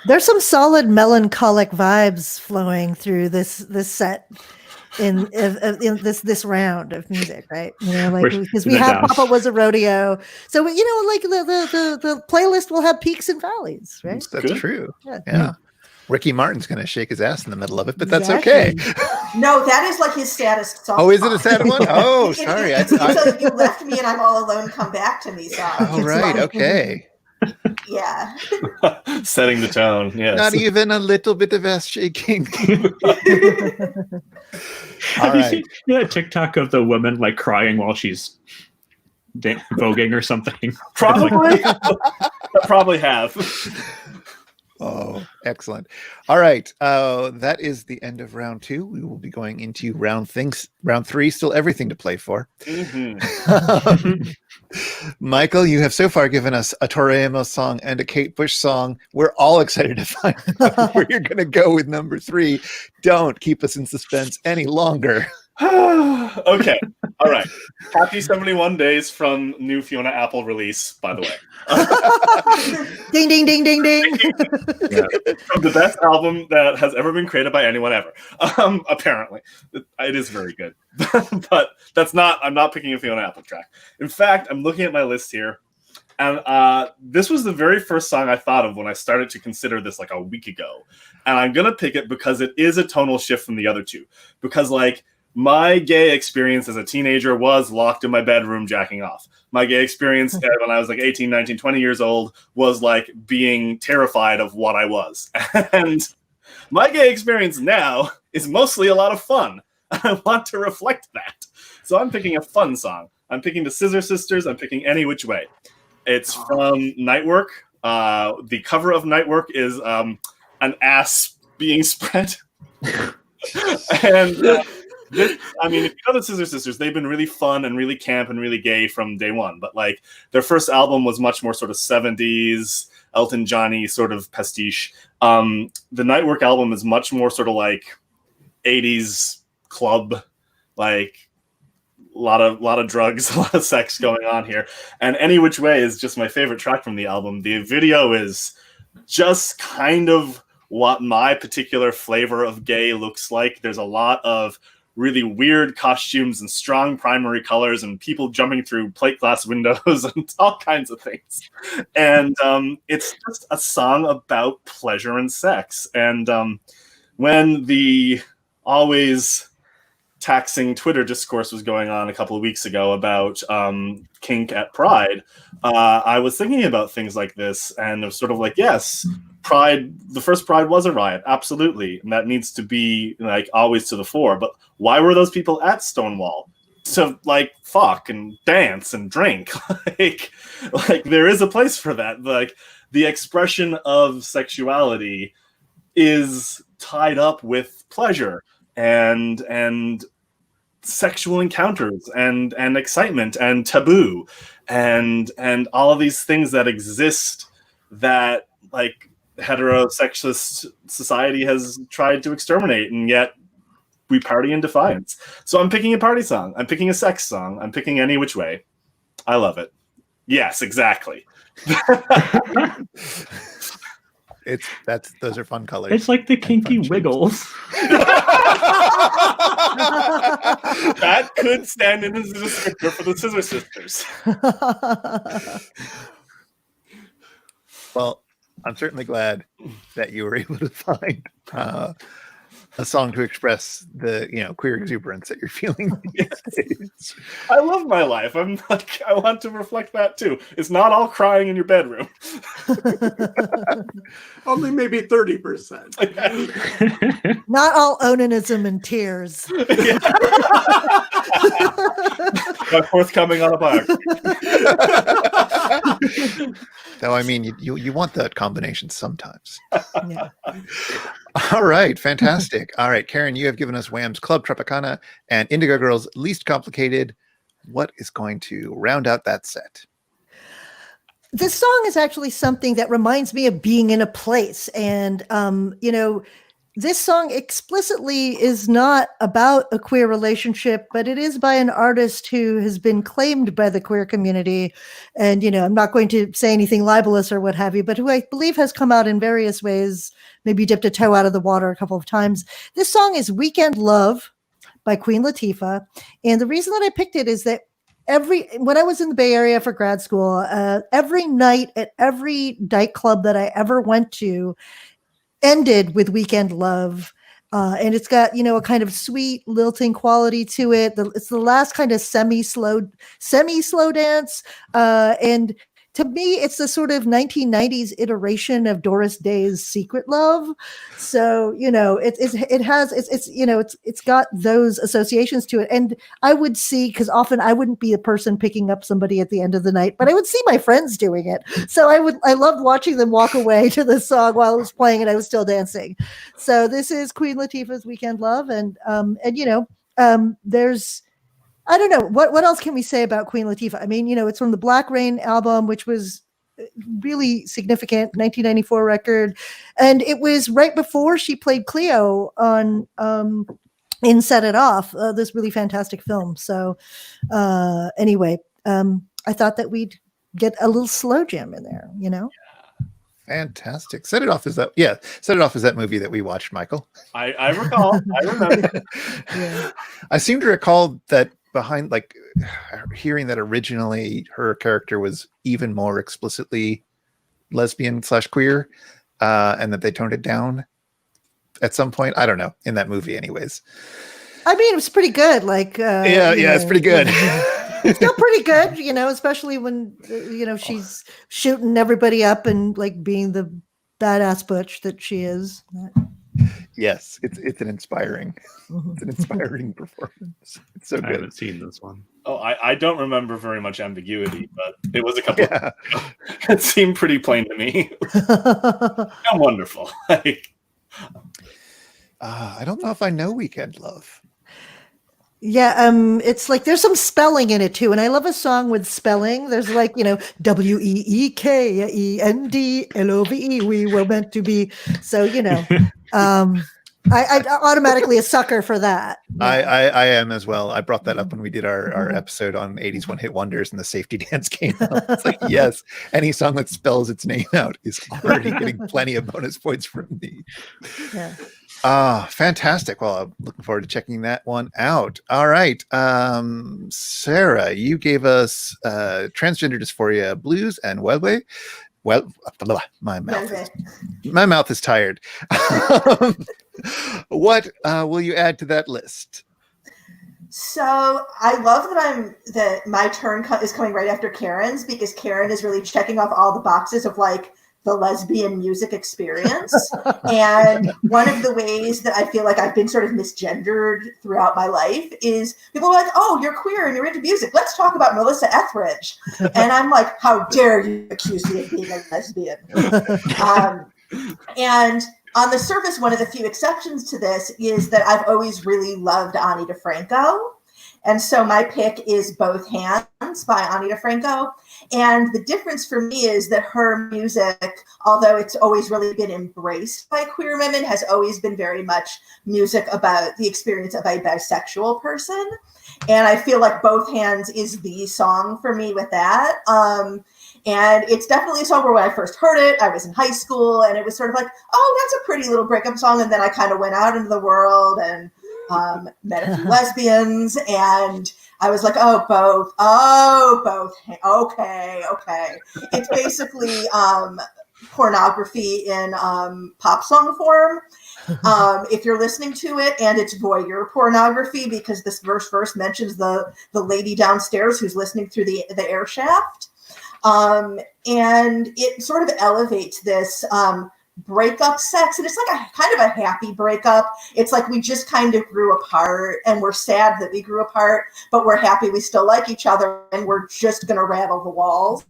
There's some solid melancholic vibes flowing through this set in this round of music, right? Because we have Papa Was a Rodeo, so the playlist will have peaks and valleys, right? That's good. true. Yeah. Yeah. Ricky Martin's going to shake his ass in the middle of it, but that's okay. No, that is like his saddest song. Oh, is it a sad one? Oh, sorry. It's like "You Left Me and I'm All Alone, Come Back to Me" song. Oh, right. Okay. Yeah. Setting the tone. Yes. Not even a little bit of ass shaking. All right. You see a TikTok of the woman like crying while she's voguing or something? Probably. I probably have. Oh, excellent. All right. That is the end of round 2. We will be going into round 3. Still everything to play for. Mm-hmm. Michael, you have so far given us a Tori Amos song and a Kate Bush song. We're all excited to find out where you're going to go with number 3. Don't keep us in suspense any longer. Okay. All right. Happy 71 days from new Fiona Apple release, by the way. Ding, ding, ding, ding, ding. Yeah. The best album that has ever been created by anyone ever. Apparently. It is very good. But I'm not picking a Fiona Apple track. In fact, I'm looking at my list here, and this was the very first song I thought of when I started to consider this like a week ago. And I'm going to pick it because it is a tonal shift from the other two. Because my gay experience as a teenager was locked in my bedroom jacking off. My gay experience when I was like 18, 19, 20 years old was like being terrified of what I was. And my gay experience now is mostly a lot of fun. I want to reflect that. So I'm picking a fun song. I'm picking the Scissor Sisters. I'm picking Any Which Way. It's from Nightwork. The cover of Nightwork is an ass being spread. And I mean, if you know the Scissor Sisters, they've been really fun and really camp and really gay from day one. But like their first album was much more sort of 70s, Elton Johnny sort of pastiche. The Nightwork album is much more sort of like 80s club, like a lot of drugs, a lot of sex going on here. And Any Which Way is just my favorite track from the album. The video is just kind of what my particular flavor of gay looks like. There's a lot of really weird costumes and strong primary colors and people jumping through plate glass windows and all kinds of things. And it's just a song about pleasure and sex. And when the always taxing Twitter discourse was going on a couple of weeks ago about kink at Pride, I was thinking about things like this, and it was sort of like, yes, Pride, the first Pride was a riot, absolutely, and that needs to be like always to the fore. But why were those people at Stonewall? To like fuck and dance and drink. like there is a place for that. Like the expression of sexuality is tied up with pleasure and sexual encounters and excitement and taboo and all of these things that exist that like heterosexist society has tried to exterminate, and yet we party in defiance. So I'm picking a party song. I'm picking a sex song. I'm picking Any Which Way. I love it. Yes, exactly. Those are fun colors. It's like the kinky wiggles. That could stand in as a descriptor for the Scissor Sisters. Well, I'm certainly glad that you were able to find a song to express the queer exuberance that you're feeling these days. I love my life. I'm like, I want to reflect that too. It's not all crying in your bedroom. Only maybe 30%. Not all onanism and tears. My forthcoming autobiography. Though I mean, you want that combination sometimes. Yeah. All right, fantastic. All right, Karen, you have given us Wham's Club Tropicana and Indigo Girls' Least Complicated. What is going to round out that set? This song is actually something that reminds me of being in a place. And, this song explicitly is not about a queer relationship, but it is by an artist who has been claimed by the queer community. And, I'm not going to say anything libelous or what have you, but who I believe has come out in various ways, maybe dipped a toe out of the water a couple of times. This song is Weekend Love by Queen Latifah. And the reason that I picked it is that when I was in the Bay Area for grad school, every night at every dyke club that I ever went to ended with Weekend Love. And it's got, a kind of sweet lilting quality to it. It's the last kind of semi-slow dance. And to me, it's the sort of 1990s iteration of Doris Day's Secret Love. So, it's got those associations to it. And I would see, because often I wouldn't be a person picking up somebody at the end of the night, but I would see my friends doing it. So I loved watching them walk away to the song while it was playing and I was still dancing. So this is Queen Latifah's Weekend Love. And there's, I don't know. What else can we say about Queen Latifah? I mean, it's from the Black Rain album, which was really significant, 1994 record. And it was right before she played Cleo on in Set It Off, this really fantastic film. So anyway, I thought that we'd get a little slow jam in there, Fantastic. Set It Off is that movie that we watched, Michael. I recall. I remember. Yeah. I seem to recall that behind, like, hearing that originally her character was even more explicitly lesbian/queer, and that they toned it down at some point. I don't know, in that movie anyways. I mean, it was pretty good. Like, yeah, it's pretty good. Still pretty good, especially when she's shooting everybody up and like being the badass butch that she is. Yes, it's an inspiring performance. It's so I good. haven't seen this one. Oh, I don't remember very much ambiguity, but it was a couple. Yeah. It seemed pretty plain to me. How wonderful! I don't know if I know Weekend Love. Yeah, it's like there's some spelling in it too, and I love a song with spelling. There's like WEEKENDLOVE. We were meant to be. So I automatically a sucker for that. I am as well. I brought that up when we did our episode on 80s one hit wonders and the safety dance came out. It's like, yes, any song that spells its name out is already getting plenty of bonus points from me. Yeah. Fantastic. Well, I'm looking forward to checking that one out. All right. Sarah, you gave us Transgender Dysphoria Blues and Vuelve. Well, my mouth is tired. What will you add to that list? So I love that my turn is coming right after Karen's, because Karen is really checking off all the boxes of like the lesbian music experience. And one of the ways that I feel like I've been sort of misgendered throughout my life is people are like, oh, you're queer and you're into music. Let's talk about Melissa Etheridge. And I'm like, how dare you accuse me of being a lesbian? And on the surface, one of the few exceptions to this is that I've always really loved Ani DiFranco. And so my pick is Both Hands by Ani DiFranco. And the difference for me is that her music, although it's always really been embraced by queer women, has always been very much music about the experience of a bisexual person. And I feel like Both Hands is the song for me with that. And it's definitely a song where when I first heard it, I was in high school, and it was sort of like, oh, that's a pretty little breakup song. And then I kind of went out into the world and met a few lesbians, and I was like, both. Okay. It's basically pornography in pop song form. If you're listening to it, and it's voyeur pornography, because this verse mentions the lady downstairs who's listening through the air shaft. And it sort of elevates this breakup sex, and it's like a kind of a happy breakup. It's like we just kind of grew apart, and we're sad that we grew apart, but we're happy we still like each other, and we're just gonna rattle the walls.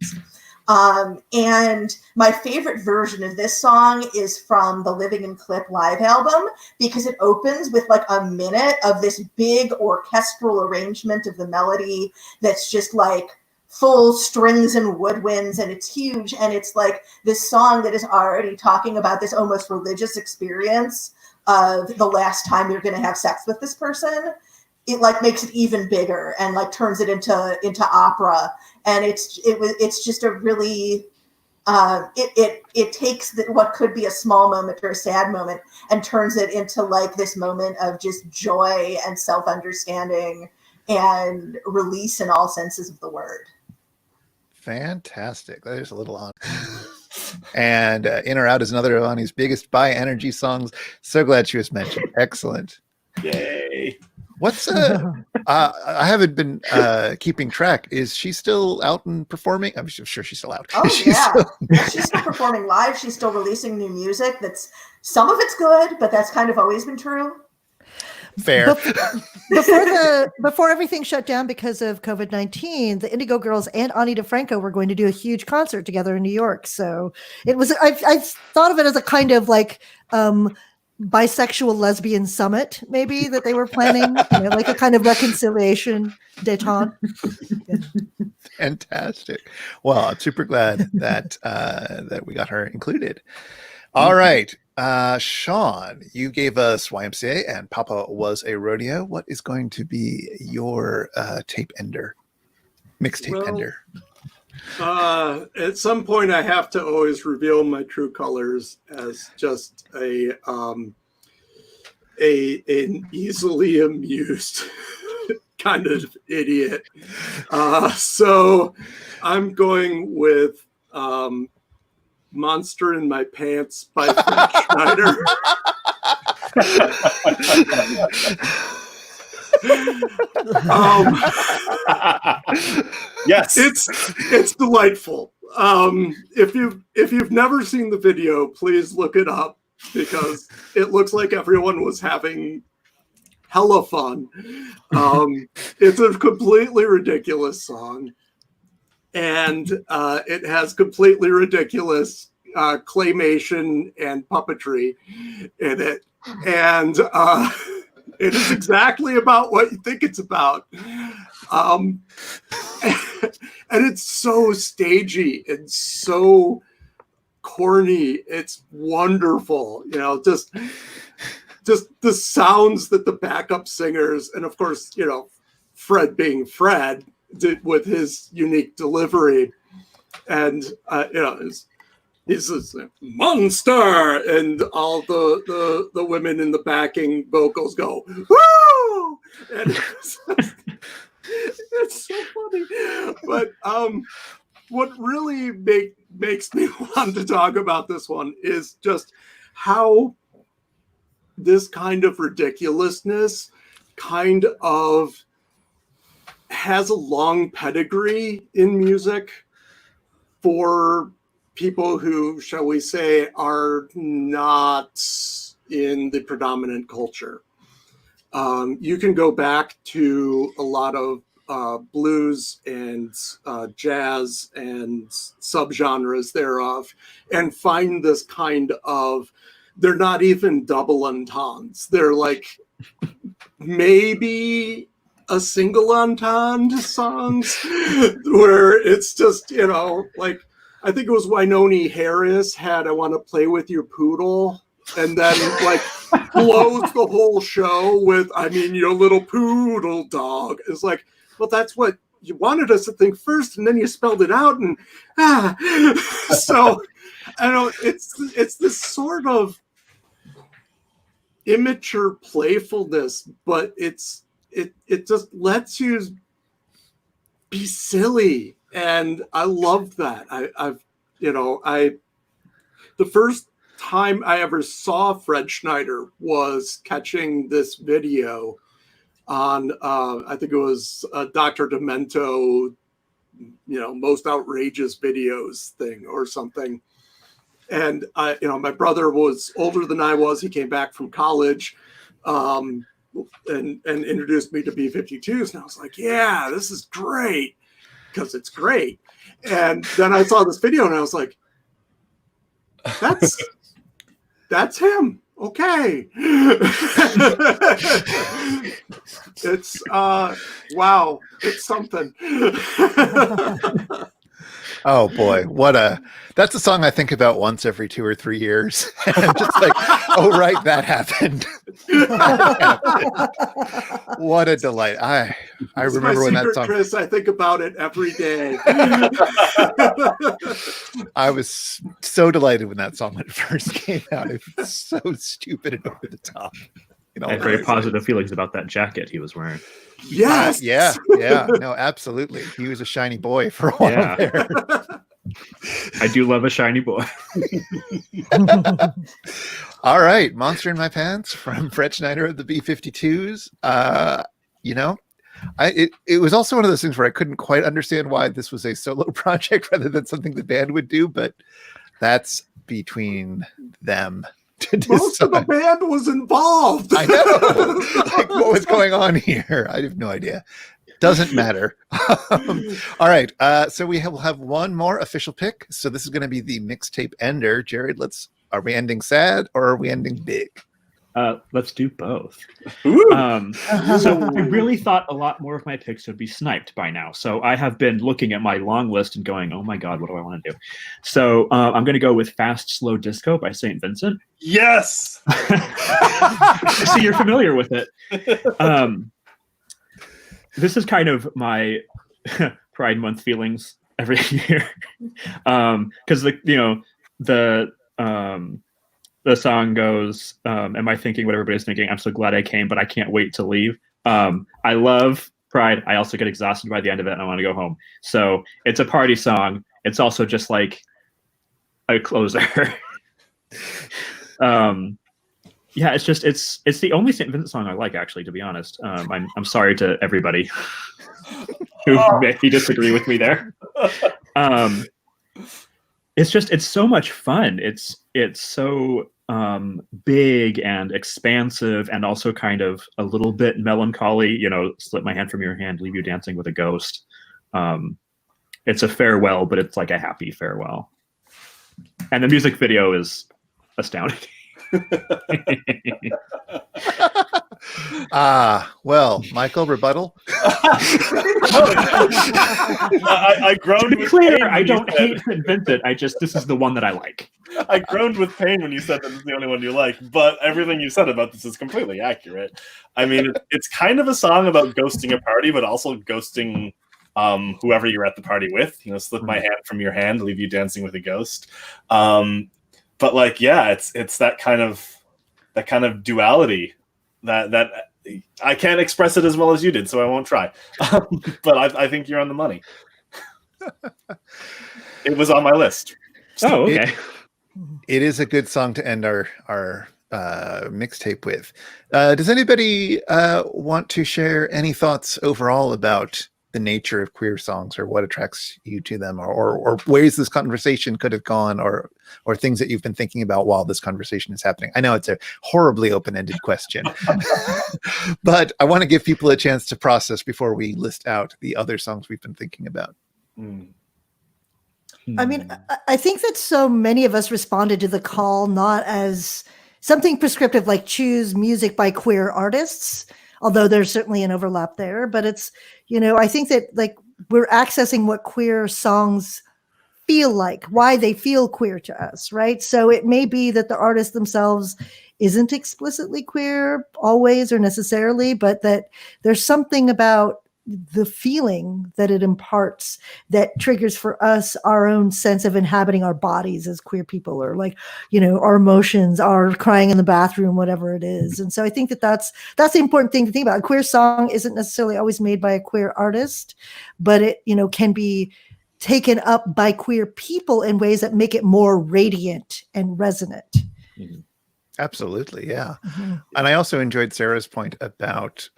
And my favorite version of this song is from the Living in Clip live album, because it opens with like a minute of this big orchestral arrangement of the melody that's just like full strings and woodwinds, and it's huge, and it's like this song that is already talking about this almost religious experience of the last time you're going to have sex with this person. It like makes it even bigger and like turns it into opera, and it's just a really it takes what could be a small moment or a sad moment and turns it into like this moment of just joy and self-understanding and release in all senses of the word. Fantastic. That is a little on. And In or Out is another of Ani's biggest bi energy songs. So glad she was mentioned. Excellent. Yay. What's I haven't been keeping track. Is she still out and performing? I'm sure she's still out. Oh, yeah. She's still performing live. She's still releasing new music. Some of it's good, but that's kind of always been true. Fair. Before everything shut down because of COVID-19, the Indigo Girls and Ani DiFranco were going to do a huge concert together in New York. So it was, I thought of it as a kind of like bisexual lesbian summit, maybe, that they were planning, like a kind of reconciliation détente. Yeah. Fantastic. Well, I'm super glad that we got her included. All right. Sean, you gave us Y.M.C.A. and Papa Was a Rodeo. What is going to be your tape ender? Mixtape ender? At some point, I have to always reveal my true colors as just an easily amused kind of idiot. So I'm going with Monster in My Pants by Schneider. Yes, it's delightful. If you've never seen the video, please look it up because it looks like everyone was having hella fun. It's a completely ridiculous song, and it has completely ridiculous claymation and puppetry in it, and it is exactly about what you think it's about. And it's so stagey and so corny. It's wonderful, just the sounds that the backup singers, and of course, Fred being Fred, did with his unique delivery, and he's this monster, and all the women in the backing vocals go woo, and it's so funny. But what really makes me want to talk about this one is just how this kind of ridiculousness kind of has a long pedigree in music for people who, shall we say, are not in the predominant culture. You can go back to a lot of blues and jazz and subgenres thereof and find this kind of, they're not even double entendres. They're like maybe a single entendre songs where it's just, like, I think it was Wynonie Harris had I Want to Play With Your Poodle, and then like blows the whole show with, I mean, your little poodle dog. It's like, well, that's what you wanted us to think first, and then you spelled it out, and so I know it's this sort of immature playfulness, but it just lets you be silly, and I love that. The first time I ever saw Fred Schneider was catching this video on I think it was Dr. Demento, most outrageous videos thing or something. And my brother was older than I was. He came back from college and introduced me to B-52s. And I was like, yeah, this is great, because it's great. And then I saw this video and I was like, that's him. Okay. It's wow, it's something. Oh boy, that's a song I think about once every 2 or 3 years. And I'm just like, oh right, that happened. What a delight. I remember when that song, Chris, I think about it every day. I was so delighted when that song first came out. It was so stupid and over the top. I had very positive feelings about that jacket he was wearing. Yes. Yeah. No, absolutely. He was a shiny boy for a while there. I do love a shiny boy. All right. Monster in My Pants from Fred Schneider of the B-52s. It was also one of those things where I couldn't quite understand why this was a solo project rather than something the band would do, but that's between them. Most of the band was involved. I know. Like, what was going on here? I have no idea. Doesn't matter. All right. So we will have one more official pick. So this is going to be the mixtape ender. Jared, are we ending sad or are we ending big? Let's do both. So I really thought a lot more of my picks would be sniped by now. So I have been looking at my long list and going, oh my God, what do I want to do? So I'm going to go with Fast, Slow Disco by St. Vincent. Yes. See, you're familiar with it. This is kind of my Pride Month feelings every year. Because the song goes, am I thinking what everybody's thinking? I'm so glad I came, but I can't wait to leave. I love Pride. I also get exhausted by the end of it and I want to go home. So it's a party song. It's also just like a closer. Yeah, it's the only St. Vincent song I like, actually, to be honest. I'm sorry to everybody who may disagree with me there. It's so much fun. It's so big and expansive, and also kind of a little bit melancholy. You know, slip my hand from your hand, leave you dancing with a ghost. It's a farewell, but it's like a happy farewell. And the music video is astounding. Well, Michael, rebuttal. I groaned. To be with clear, pain I when you don't said- hate Vincent. This is the one that I like. I groaned with pain when you said that it's the only one you like, but everything you said about this is completely accurate. I mean, it's kind of a song about ghosting a party, but also ghosting whoever you're at the party with. You know, slip my hand from your hand, leave you dancing with a ghost. But like, yeah, it's that kind of duality that I can't express it as well as you did, so I won't try. But I think you're on the money. It was on my list. Oh, okay. It is a good song to end our mixtape with. Does anybody want to share any thoughts overall about the nature of queer songs, or what attracts you to them, or ways this conversation could have gone, or things that you've been thinking about while this conversation is happening? I know it's a horribly open-ended question, but I want to give people a chance to process before we list out the other songs we've been thinking about. I mean, I think that so many of us responded to the call not as something prescriptive like choose music by queer artists, although there's certainly an overlap there. But it's, you know, I think that like we're accessing what queer songs feel like, why they feel queer to us, right? So it may be that the artist themselves isn't explicitly queer always or necessarily, but that there's something about the feeling that it imparts that triggers for us our own sense of inhabiting our bodies as queer people, or like, you know, our emotions, our crying in the bathroom, whatever it is. And so I think that that's the important thing to think about. A queer song isn't necessarily always made by a queer artist, but it, you know, can be taken up by queer people in ways that make it more radiant and resonant. Absolutely, yeah. Mm-hmm. And I also enjoyed Sarah's point about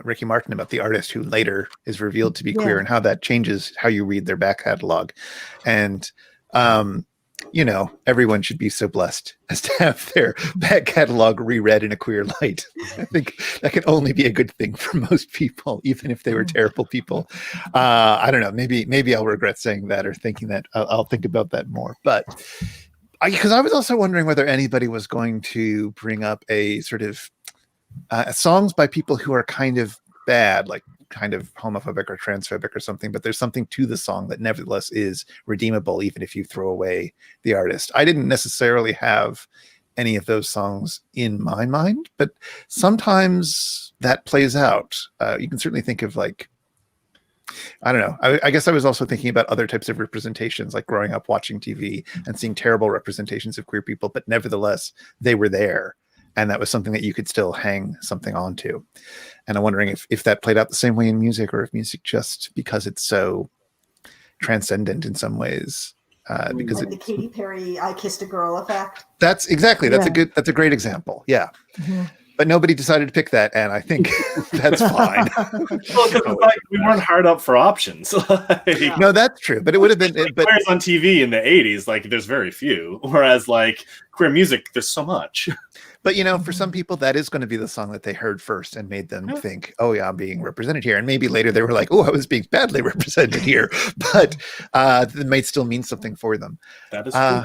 Ricky Martin, about the artist who later is revealed to be queer, and how that changes how you read their back catalog. And, you know, everyone should be so blessed as to have their back catalog reread in a queer light. I think that can only be a good thing for most people, even if they were terrible people. I don't know, maybe I'll regret saying that or thinking that. I'll think about that more. But because I was also wondering whether anybody was going to bring up a sort of songs by people who are kind of bad, like kind of homophobic or transphobic or something, but there's something to the song that nevertheless is redeemable, even if you throw away the artist. I didn't necessarily have any of those songs in my mind, but sometimes that plays out. You can certainly think of, like, I don't know. I guess I was also thinking about other types of representations, like growing up watching TV and seeing terrible representations of queer people, but nevertheless, they were there. And that was something that you could still hang something onto. And I'm wondering if that played out the same way in music, or if music, just because it's so transcendent in some ways, because like the Katy Perry "I Kissed a Girl" effect. That's a great example. Yeah. Mm-hmm. But nobody decided to pick that, and I think that's fine. Well, because like, we weren't hard up for options. Like, No, that's true. But it would have been. But queers on TV in the 80s, like, there's very few. Whereas, like, queer music, there's so much. But, you know, for some people, that is going to be the song that they heard first and made them think, oh, yeah, I'm being represented here. And maybe later they were like, oh, I was being badly represented here. But it might still mean something for them. That is true.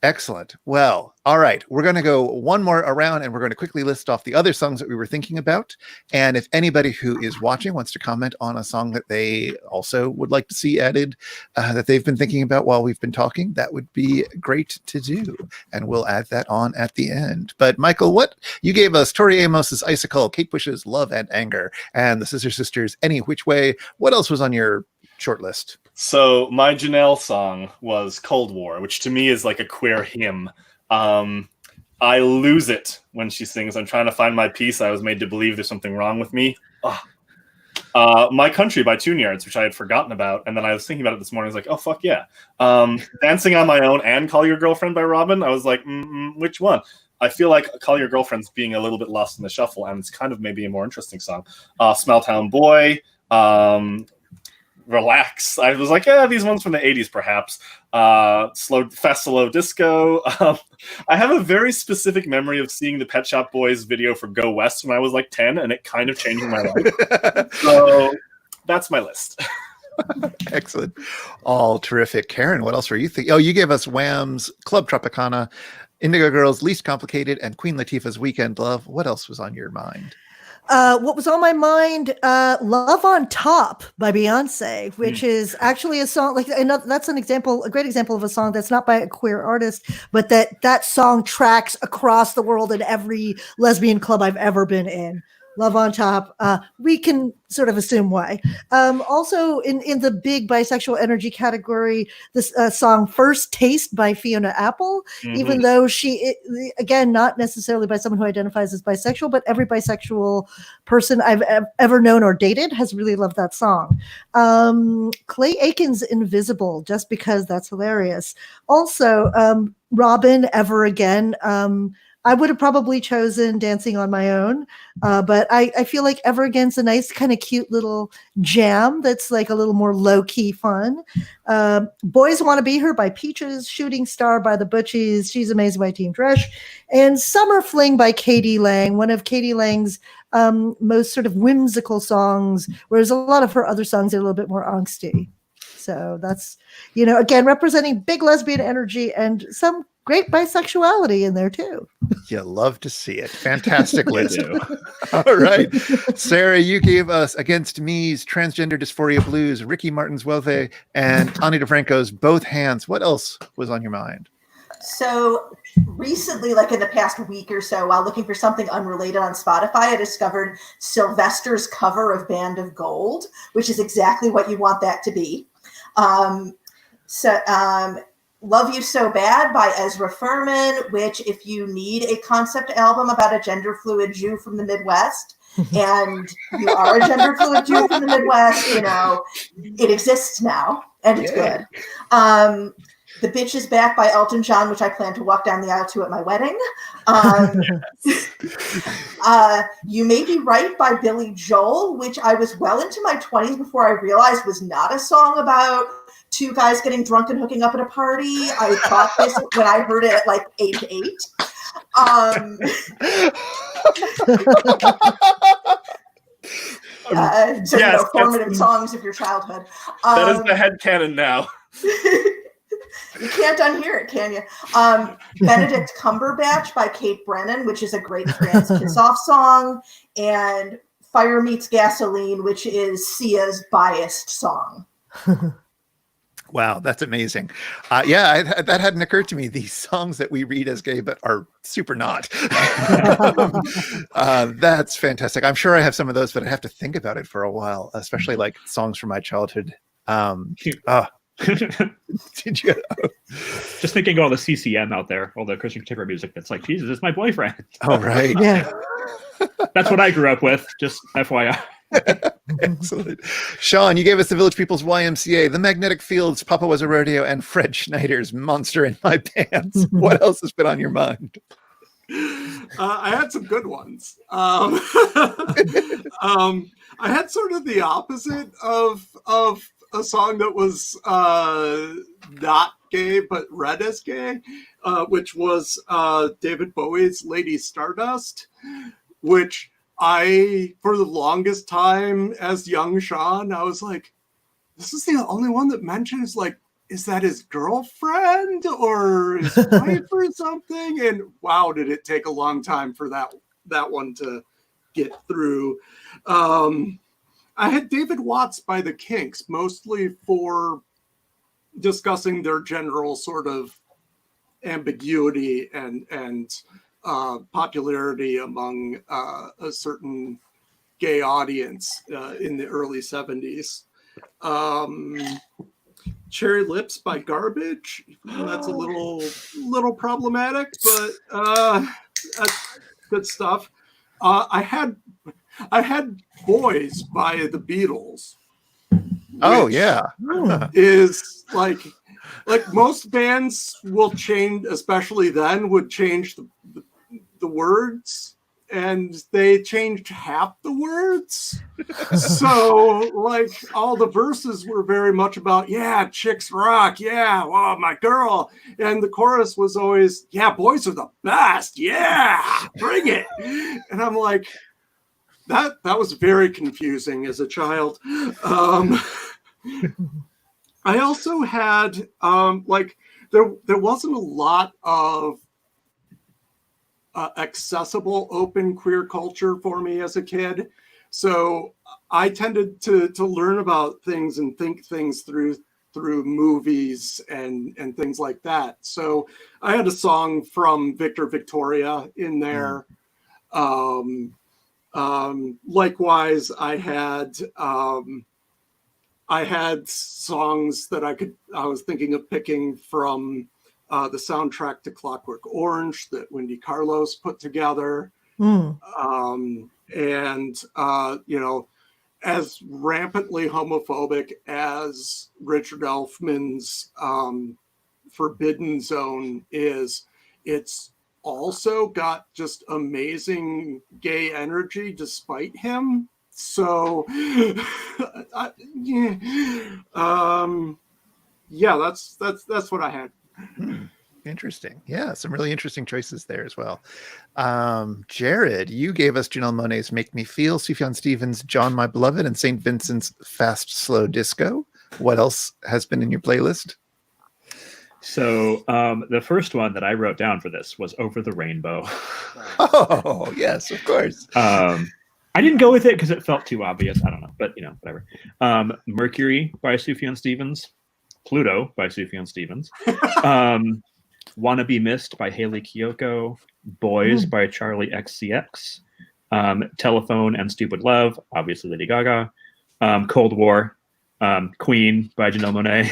Excellent. Well, all right. We're going to go one more around, and we're going to quickly list off the other songs that we were thinking about. And if anybody who is watching wants to comment on a song that they also would like to see added, that they've been thinking about while we've been talking, that would be great to do. And we'll add that on at the end. But Michael, what you gave us: Tori Amos's Icicle, Kate Bush's Love and Anger, and the Scissor Sisters' Any Which Way. What else was on your short list? So my Janelle song was Cold War, which to me is like a queer hymn. I lose it when she sings, I'm trying to find my peace. I was made to believe there's something wrong with me. My Country by Tune Yards, which I had forgotten about. And then I was thinking about it this morning. I was like, oh, fuck yeah. Dancing on My Own and Call Your Girlfriend by Robin. I was like, which one? I feel like Call Your Girlfriend's being a little bit lost in the shuffle, and it's kind of maybe a more interesting song. Small Town Boy, Relax. I was like, yeah, these ones from the 80s, perhaps. Slow Disco. I have a very specific memory of seeing the Pet Shop Boys video for Go West when I was like 10, and it kind of changed my life. So that's my list. Excellent. All terrific. Karen, what else were you thinking? Oh, you gave us Wham's Club Tropicana, Indigo Girls' Least Complicated, and Queen Latifah's Weekend Love. What else was on your mind? What was on my mind? Love on Top by Beyonce, which is actually a song that's a great example of a song that's not by a queer artist, but that song tracks across the world in every lesbian club I've ever been in. Love on Top. We can sort of assume why. Also in the big bisexual energy category, this song First Taste by Fiona Apple, even though again, not necessarily by someone who identifies as bisexual, but every bisexual person I've ever known or dated has really loved that song. Clay Aiken's Invisible, just because that's hilarious. Also, Robin, Ever Again. I would have probably chosen Dancing on My Own, but I feel like Ever Again's a nice kind of cute little jam that's like a little more low-key fun. Boys Want to Be Her by Peaches, Shooting Star by the Butchies, She's Amazing by Team Dresch, and Summer Fling by Katie Lang, one of Katie Lang's most sort of whimsical songs, whereas a lot of her other songs are a little bit more angsty. So that's, again, representing big lesbian energy and some great bisexuality in there too. You love to see it. Fantastic list. All right. Sarah, you gave us Against Me's Transgender Dysphoria Blues, Ricky Martin's Vuelve, and Tony DiFranco's Both Hands. What else was on your mind? So recently, like in the past week or so, while looking for something unrelated on Spotify, I discovered Sylvester's cover of Band of Gold, which is exactly what you want that to be. Love You So Bad by Ezra Furman, which if you need a concept album about a gender fluid Jew from the Midwest, and you are a gender fluid Jew from the Midwest, it exists now, and it's good. The Bitch Is Back by Elton John, which I plan to walk down the aisle to at my wedding. You May Be Right by Billy Joel, which I was well into my 20s before I realized was not a song about two guys getting drunk and hooking up at a party. I thought this when I heard it at like age 8. Formative songs of your childhood. That is the headcanon now. You can't unhear it, can you? Benedict Cumberbatch by Kate Brennan, which is a great trans kiss-off song, and Fire Meets Gasoline, which is Sia's biased song. Wow, that's amazing. That hadn't occurred to me. These songs that we read as gay but are super not. That's fantastic. I'm sure I have some of those, but I have to think about it for a while, especially like songs from my childhood. Did you? Just thinking of all the CCM out there, all the Christian contemporary music that's like, Jesus, it's my boyfriend. Oh, right. Yeah. That's what I grew up with, just FYI. Excellent. Sean, you gave us the Village People's Y.M.C.A., The Magnetic Fields, Papa Was a Rodeo, and Fred Schneider's Monster in My Pants. What else has been on your mind? I had some good ones. I had sort of the opposite of a song that was not gay but read as gay, which was David Bowie's Lady Stardust, which for the longest time as young Sean, I was like, this is the only one that mentions, like, is that his girlfriend or his wife or something? And wow, did it take a long time for that one to get through. I had David Watts by the Kinks, mostly for discussing their general sort of ambiguity and popularity among a certain gay audience in the early 70s. Cherry Lips by Garbage. That's a little problematic, but that's good stuff. I had Boys by the Beatles. Oh yeah. Is like most bands will change, especially then would change the words, and they changed half the words. So like all the verses were very much about, yeah, chicks rock, yeah, wow, my girl. And the chorus was always, yeah, boys are the best, yeah, bring it. And I'm like, that was very confusing as a child. I also had like there wasn't a lot of accessible open queer culture for me as a kid, so I tended to learn about things and think things through movies and things like that. So I had a song from Victor Victoria in there. Likewise, I had songs that I was thinking of picking from the soundtrack to Clockwork Orange that Wendy Carlos put together. And, you know, as rampantly homophobic as Richard Elfman's Forbidden Zone is, it's also got just amazing gay energy despite him. So, yeah, that's what I had. Interesting. Yeah, some really interesting choices there as well. Jared, you gave us Janelle Monáe's Make Me Feel, Sufjan Stevens' John My Beloved, and St. Vincent's Fast Slow Disco. What else has been in your playlist? So the first one that I wrote down for this was Over the Rainbow. Oh, yes, of course. I didn't go with it because it felt too obvious. I don't know, but you know, whatever. Mercury by Sufjan Stevens. Pluto by Sufjan Stevens. Wanna Be Missed by Haley Kiyoko. Boys by Charlie XCX. Telephone and Stupid Love, obviously Lady Gaga. Cold War. Queen by Janelle Monáe.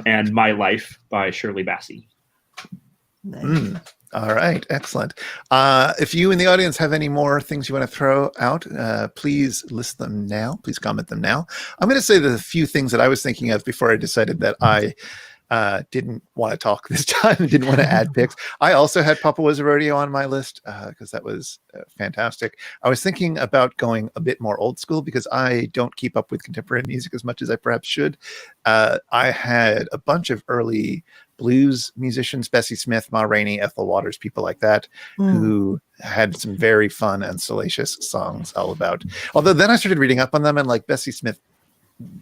And My Life by Shirley Bassey. Nice. All right, excellent. If you in the audience have any more things you want to throw out, please list them now. Please comment them now. I'm going to say the few things that I was thinking of before I decided that I didn't want to talk this time and didn't want to add picks. I also had Papa Was a Rodeo on my list because that was fantastic. I was thinking about going a bit more old school because I don't keep up with contemporary music as much as I perhaps should. I had a bunch of early blues musicians, Bessie Smith, Ma Rainey, Ethel Waters, people like that, who had some very fun and salacious songs all about. Although then I started reading up on them, and like Bessie Smith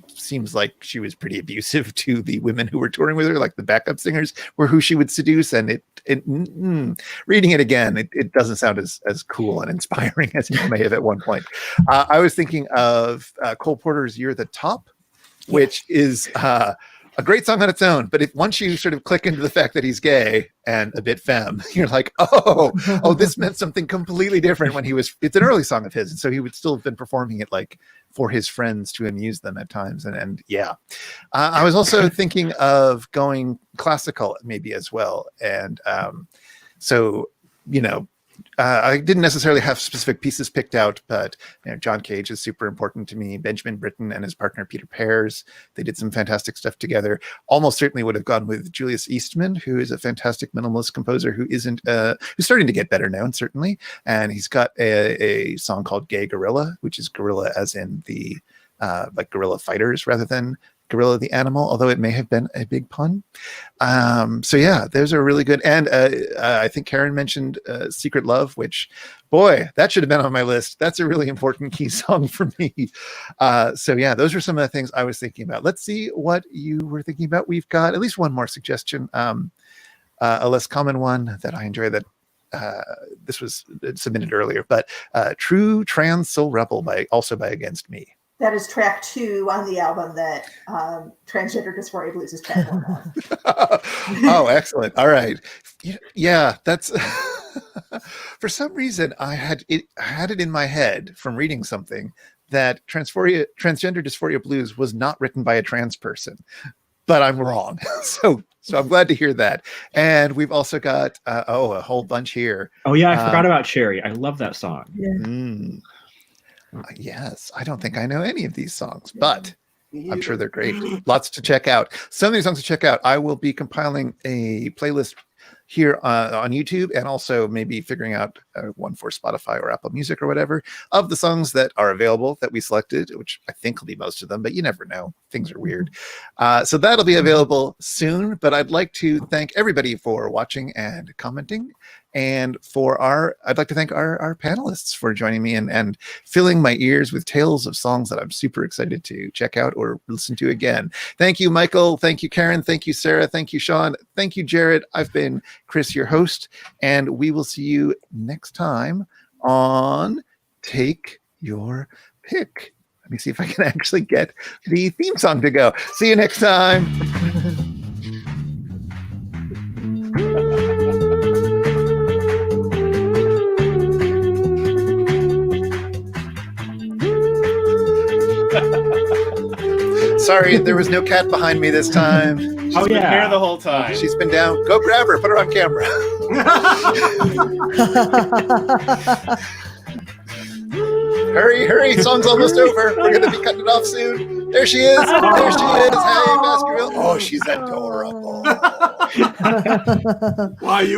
seems like she was pretty abusive to the women who were touring with her, like the backup singers were who she would seduce. And reading it again, it doesn't sound as cool and inspiring as it may have at one point. I was thinking of Cole Porter's You're the Top, which is a great song on its own, but if once you sort of click into the fact that he's gay and a bit femme, you're like, oh, this meant something completely different when it's an early song of his. And so he would still have been performing it like for his friends to amuse them at times. And yeah, I was also thinking of going classical maybe as well. And so, you know, I didn't necessarily have specific pieces picked out, but you know, John Cage is super important to me. Benjamin Britten and his partner Peter Pears, they did some fantastic stuff together. Almost certainly would have gone with Julius Eastman, who is a fantastic minimalist composer who's starting to get better known, certainly. And he's got a song called Gay Gorilla, which is gorilla as in the like guerrilla fighters rather than Gorilla the animal, although it may have been a big pun. So yeah, those are really good. And I think Karen mentioned Secret Love, which, boy, that should have been on my list. That's a really important key song for me. So yeah, those are some of the things I was thinking about. Let's see what you were thinking about. We've got at least one more suggestion, a less common one that I enjoy that this was submitted earlier, but True Trans Soul Rebel also by Against Me. That is track 2 on the album that Transgender Dysphoria Blues is track 1 on. Oh, excellent. All right. Yeah, that's for some reason I had it in my head from reading something that Transgender Dysphoria Blues was not written by a trans person, but I'm wrong. So I'm glad to hear that. And we've also got a whole bunch here. Oh yeah, I forgot about Cherry. I love that song. Yeah. Yes, I don't think I know any of these songs, but I'm sure they're great. Lots to check out. Some of these songs to check out. I will be compiling a playlist here on YouTube, and also maybe figuring out one for Spotify or Apple Music or whatever of the songs that are available that we selected, which I think will be most of them, but you never know. Things are weird. So that'll be available soon, but I'd like to thank everybody for watching and commenting. And I'd like to thank our panelists for joining me and filling my ears with tales of songs that I'm super excited to check out or listen to again. Thank you, Michael. Thank you, Karen. Thank you, Sarah. Thank you, Sean. Thank you, Jared. I've been Chris, your host, and we will see you next time on Take Your Pick. Let me see if I can actually get the theme song to go. See you next time. Sorry, there was no cat behind me this time. She's been here the whole time. She's been down. Go grab her. Put her on camera. Hurry. Song's almost over. We're going to be cutting it off soon. There she is. There she is. Hey, Baskerville. Oh, she's adorable. Why you